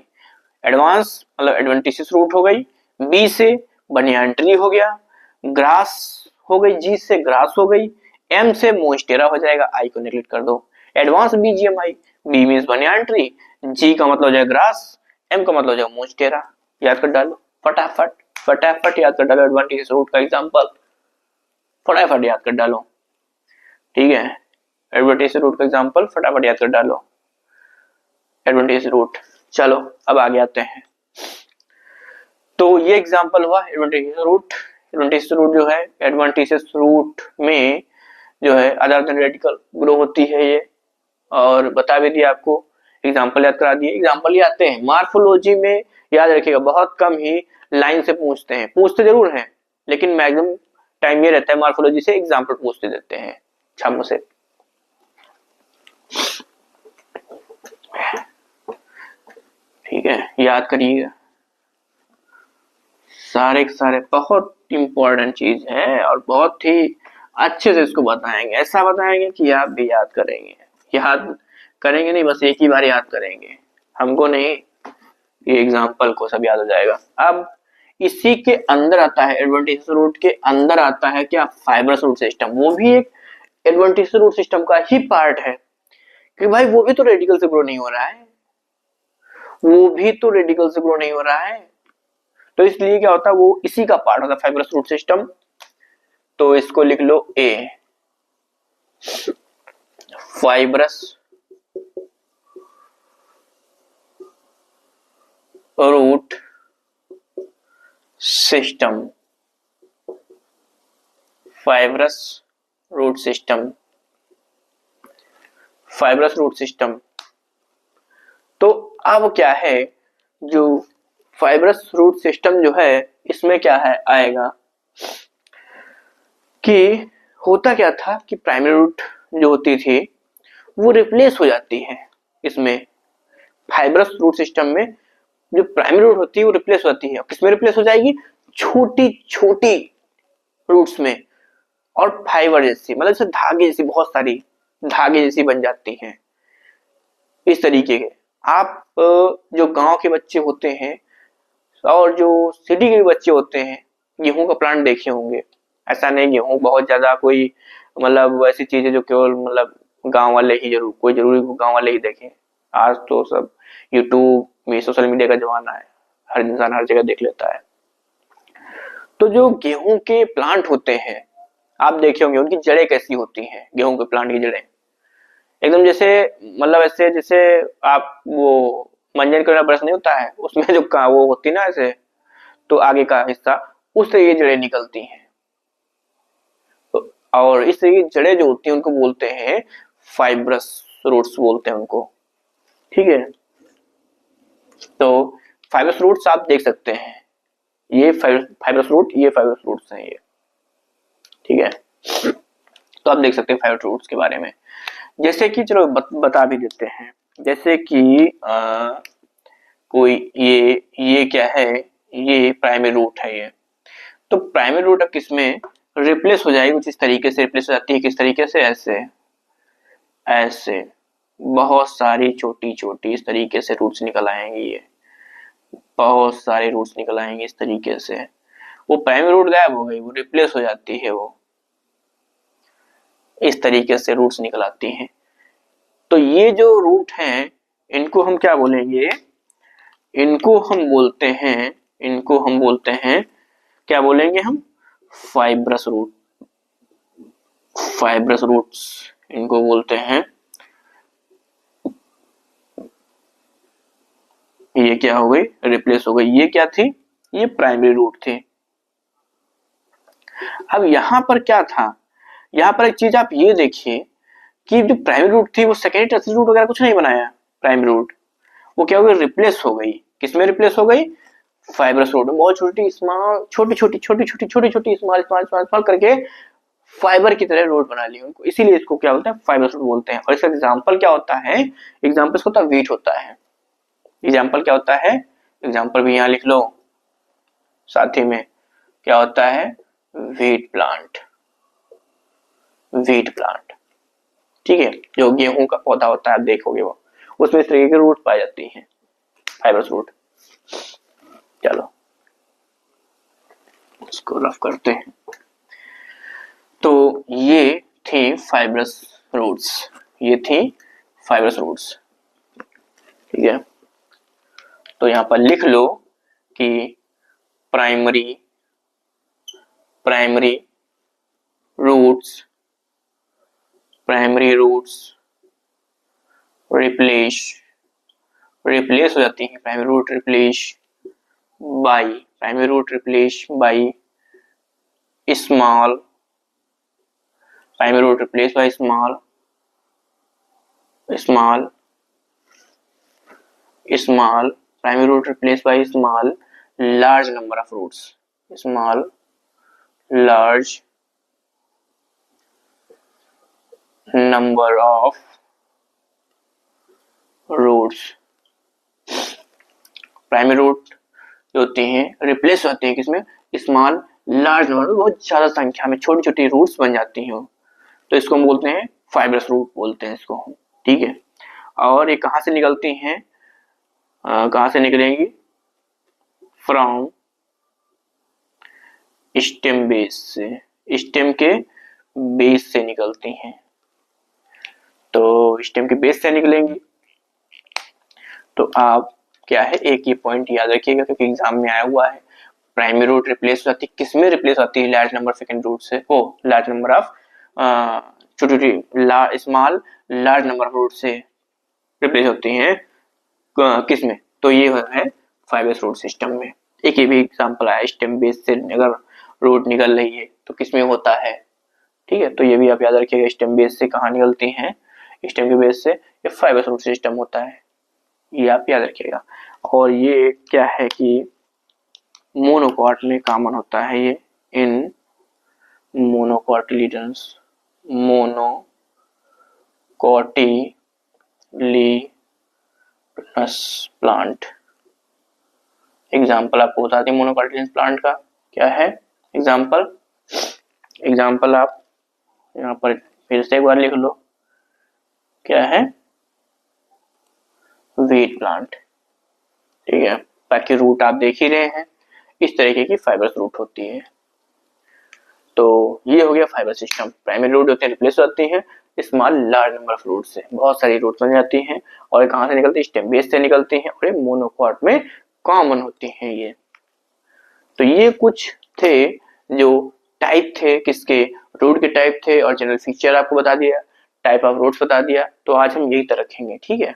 एडवांस मतलब एडवेंटिशियस रूट हो गई, बी से बनियान ट्री हो गया, ग्रास हो गई, जी से ग्रास हो गई, एम से मोस्टेरा हो जाएगा, आई को नेग्लेक्ट कर दो। Advance BGMI, B means banyan tree, G का मतलब हो जाएगा ग्रास, एम का मतलब हो जाएगा मोस्टेरा। याद कर डालो फटाफट, फटाफट याद कर डालो एडवेंटिशियस रूट का एग्जांपल, फटाफट याद कर डालो, ठीक है। एडवेंटिशियस रूट का एग्जांपल फटाफट याद कर डालो, एडवेंटिशियस रूट। चलो अब आगे आते हैं। तो ये एग्जांपल हुआ एडवेंटिशियस रूट। एडवेंटिशियस रूट जो है, एडवेंटिशियस रूट में जो है अदर देन रेडिकल ग्रो होती है ये, और बता भी दिया आपको, एग्जांपल याद करा दिए। एग्जांपल ये आते हैं मार्फोलॉजी में, याद रखिएगा बहुत कम ही लाइन से पूछते हैं, पूछते जरूर हैं लेकिन मैक्सिमम टाइम ये रहता है मार्फोलॉजी से एग्जांपल पूछते देते हैं छामों से। ठीक है, याद करिएगा, सारे के सारे बहुत इंपॉर्टेंट चीज है और बहुत ही अच्छे से इसको बताएंगे, ऐसा बताएंगे कि आप भी याद करेंगे, याद करेंगे नहीं बस एक ही बार याद करेंगे, हमको नहीं, ये एग्जाम्पल को सब याद हो जाएगा। अब इसी के अंदर आता है, एडवेंटिशियस रूट के अंदर आता है क्या, फाइब्रस रूट सिस्टम, वो भी एक एडवेंटिशियस रूट सिस्टम का ही पार्ट है कि भाई वो भी तो रेडिकल से ग्रो नहीं हो रहा है, वो भी तो रेडिकल से ग्रो नहीं हो रहा है, तो इसलिए क्या होता है वो इसी का पार्ट होता है फाइब्रस रूट सिस्टम। तो इसको लिख लो A, fibrous root system, fibrous root system, fibrous root system. तो अब क्या है, जो फाइब्रस रूट सिस्टम जो है इसमें क्या है आएगा कि होता क्या था कि प्राइमरी रूट जो होती थी वो रिप्लेस हो जाती है, इसमें फाइब्रस रूट सिस्टम में जो प्राइमरी रूट होती है वो रिप्लेस हो जाती है, किसमें रिप्लेस हो जाएगी, छोटी छोटी रूट्स में, और फाइबर जैसी मतलब जैसे धागे जैसी, बहुत सारी धागे जैसी बन जाती हैं इस तरीके के। आप जो गांव के बच्चे होते हैं और जो सिटी के बच्चे होते हैं गेहूं का प्लांट देखे होंगे, ऐसा नहीं गेहूं बहुत ज्यादा कोई मतलब ऐसी चीज है जो केवल मतलब गांव वाले ही जरूर, कोई जरूरी गांव वाले ही देखें, आज तो सब यूट्यूब में सोशल मीडिया का जमाना है, हर इंसान हर जगह देख लेता है। तो जो गेहूं के प्लांट होते हैं आप देखे होंगे उनकी जड़ें कैसी होती हैं, गेहूं के प्लांट की जड़ें एकदम जैसे मतलब ऐसे जैसे आप वो मंजन का ब्रश नहीं होता है उसमें जो का वो होती ना ऐसे, तो आगे का हिस्सा उससे ये जड़ें निकलती हैं, तो और इस तरह की जड़ें जो होती हैं उनको बोलते हैं फाइब्रस रूट्स बोलते हैं उनको, ठीक है। तो फाइब्रस रूट्स आप देख सकते हैं, ये फाइब्रस रूट, ये फाइब्रस रूट्स हैं ये, ठीक है। तो आप देख सकते हैं फाइब्रस रूट्स के बारे में, जैसे कि चलो बता भी देते हैं, जैसे कि कोई ये क्या है, ये प्राइमरी रूट है ये, तो प्राइमरी रूट अब किसमें रिप्लेस हो जाएगी, कुछ इस तरीके से रिप्लेस हो जाती है, किस तरीके से, ऐसे ऐसे बहुत सारी छोटी छोटी इस तरीके से रूट्स निकल आएंगी, ये बहुत सारे रूट्स निकल आएंगे इस तरीके से। वो प्राइमरी रूट गायब हो गई, वो रिप्लेस हो जाती है, वो इस तरीके से रूट्स निकल आती हैं। तो ये जो रूट हैं इनको हम क्या बोलेंगे, इनको हम बोलते हैं क्या बोलेंगे हम, फाइब्रस रूट, फाइब्रस रूट्स इनको बोलते हैं। ये क्या हो गई, रिप्लेस हो गई। ये क्या थी, ये प्राइमरी रूट थी। अब यहां पर क्या था, यहां पर एक चीज आप ये देखिए कि जो प्राइमरी रूट थी वो सेकेंडरी टर्सरी रूट वगैरह कुछ नहीं बनाया। प्राइमरी रूट वो क्या हो गई, रिप्लेस हो गई। किसमें रिप्लेस हो गई, फाइब्रस रूट में। बहुत छोटी स्मॉल छोटी स्मॉल करके फाइबर की तरह रूट बना ली उनको, इसीलिए इसको क्या बोलते हैं, फाइब्रस रूट बोलते हैं। और इसका एग्जांपल क्या होता है, एग्जांपल इसका होता है वीट होता है। एग्जांपल क्या होता है, एग्जांपल भी यहां लिख लो साथ ही में, क्या होता है, वीट प्लांट, वीट प्लांट, ठीक है। जो गेहूं का पौधा होता है आप देखोगे वो, उसमें इस तरीके की रूट पाई जाती हैं, फाइब्रस रूट। चलो इसको रफ करते हैं। तो ये थी फाइब्रस रूट्स, ये थी फाइब्रस रूट्स, ठीक है। तो यहां पर लिख लो कि प्राइमरी रूट्स रिप्लेस हो जाती है, primary root replace by small, primary root replace by small primary root replaced by small large number of roots, large number of roots। Primary root जो होती हैं रिप्लेस होती हैं किसमें, स्मॉल लार्ज नंबर में, बहुत ज्यादा संख्या में छोटी छोटी रूट्स बन जाती हैं, तो इसको हम बोलते हैं फाइब्रस रूट बोलते हैं इसको, ठीक है। और ये कहां से निकलती हैं, कहां से निकलेंगी, फ्रॉम स्टेम बेस से, स्टेम के बेस से निकलती हैं। तो स्टेम के बेस से निकलेंगी। तो आप क्या है, एक ये पॉइंट याद रखिएगा क्योंकि एग्जाम में आया हुआ है। प्राइमरी रूट रिप्लेस हो जाती है, किसमें रिप्लेस होती है, लार्ज नंबर सेकंड रूट से, वो लार्ज नंबर ऑफ छोटी small large number of root से रिप्लेस होती हैं, किसमें, तो ये है फाइब्रस रूट सिस्टम में। एक ये भी एग्जांपल आया, स्टेम बेस से अगर रूट निकल रही है तो किसमें होता है, ठीक है। तो ये भी आप याद रखिएगा, स्टेम बेस से कहाँ निकलती हैं, स्टेम के बेस से, ये फाइब्रस रूट सिस्टम होता है, ये आप याद रखिएगा। और ये क्या है कि मोनोकॉट में कॉमन होता है ये, इन मोनोकॉटिलिडन्स, मोनोकॉटिलिडनस प्लांट। एग्जाम्पल आपको बता दें मोनोकॉटिलिडनस प्लांट का क्या है, एग्जाम्पल आप यहाँ पर फिर से एक बार लिख लो, क्या है, वीट प्लांट, ठीक है। बाकी रूट आप देख ही रहे हैं, इस तरीके की फाइब्रस रूट होती है। तो ये हो गया फाइबर सिस्टम। प्राइमरी रूट होते हैं रिप्लेस होती हैं small large number of root से, बहुत सारी रूट बन जाती हैं। और ये कहाँ से निकलती है, स्टेम बेस से निकलती हैं, और ये मोनोकॉट में कॉमन होती हैं ये। तो ये कुछ थे जो टाइप थे, किसके, रूट के टाइप थे, और जनरल फीचर आपको बता दिया, टाइप ऑफ रूट्स बता दिया। तो आज हम यही तक रखेंगे, ठीक है।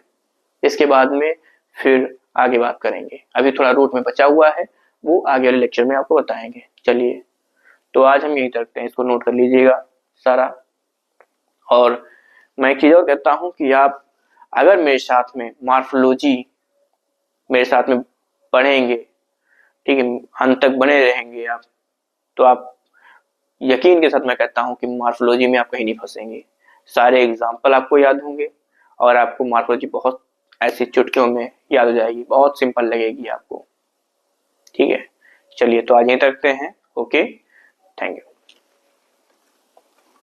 इसके बाद में फिर आगे बात करेंगे, अभी थोड़ा रूट में बचा हुआ है, वो आगे वाले लेक्चर में आपको बताएंगे। चलिए, तो आज हम यही तक रखते हैं, इसको नोट कर लीजिएगा सारा। और मैं एक चीज और कहता हूं कि आप अगर मेरे साथ में मॉर्फोलॉजी मेरे साथ में पढ़ेंगे, ठीक है, अंत तक बने रहेंगे आप, तो आप यकीन के साथ मैं कहता हूं कि मॉर्फोलॉजी में आप कहीं नहीं फंसेंगे। सारे एग्जाम्पल आपको याद होंगे और आपको मॉर्फोलॉजी बहुत ऐसी चुटकियों में याद हो जाएगी, बहुत सिंपल लगेगी आपको, ठीक है। चलिए, तो आज यहीं तक रखते हैं। Okay, thank you.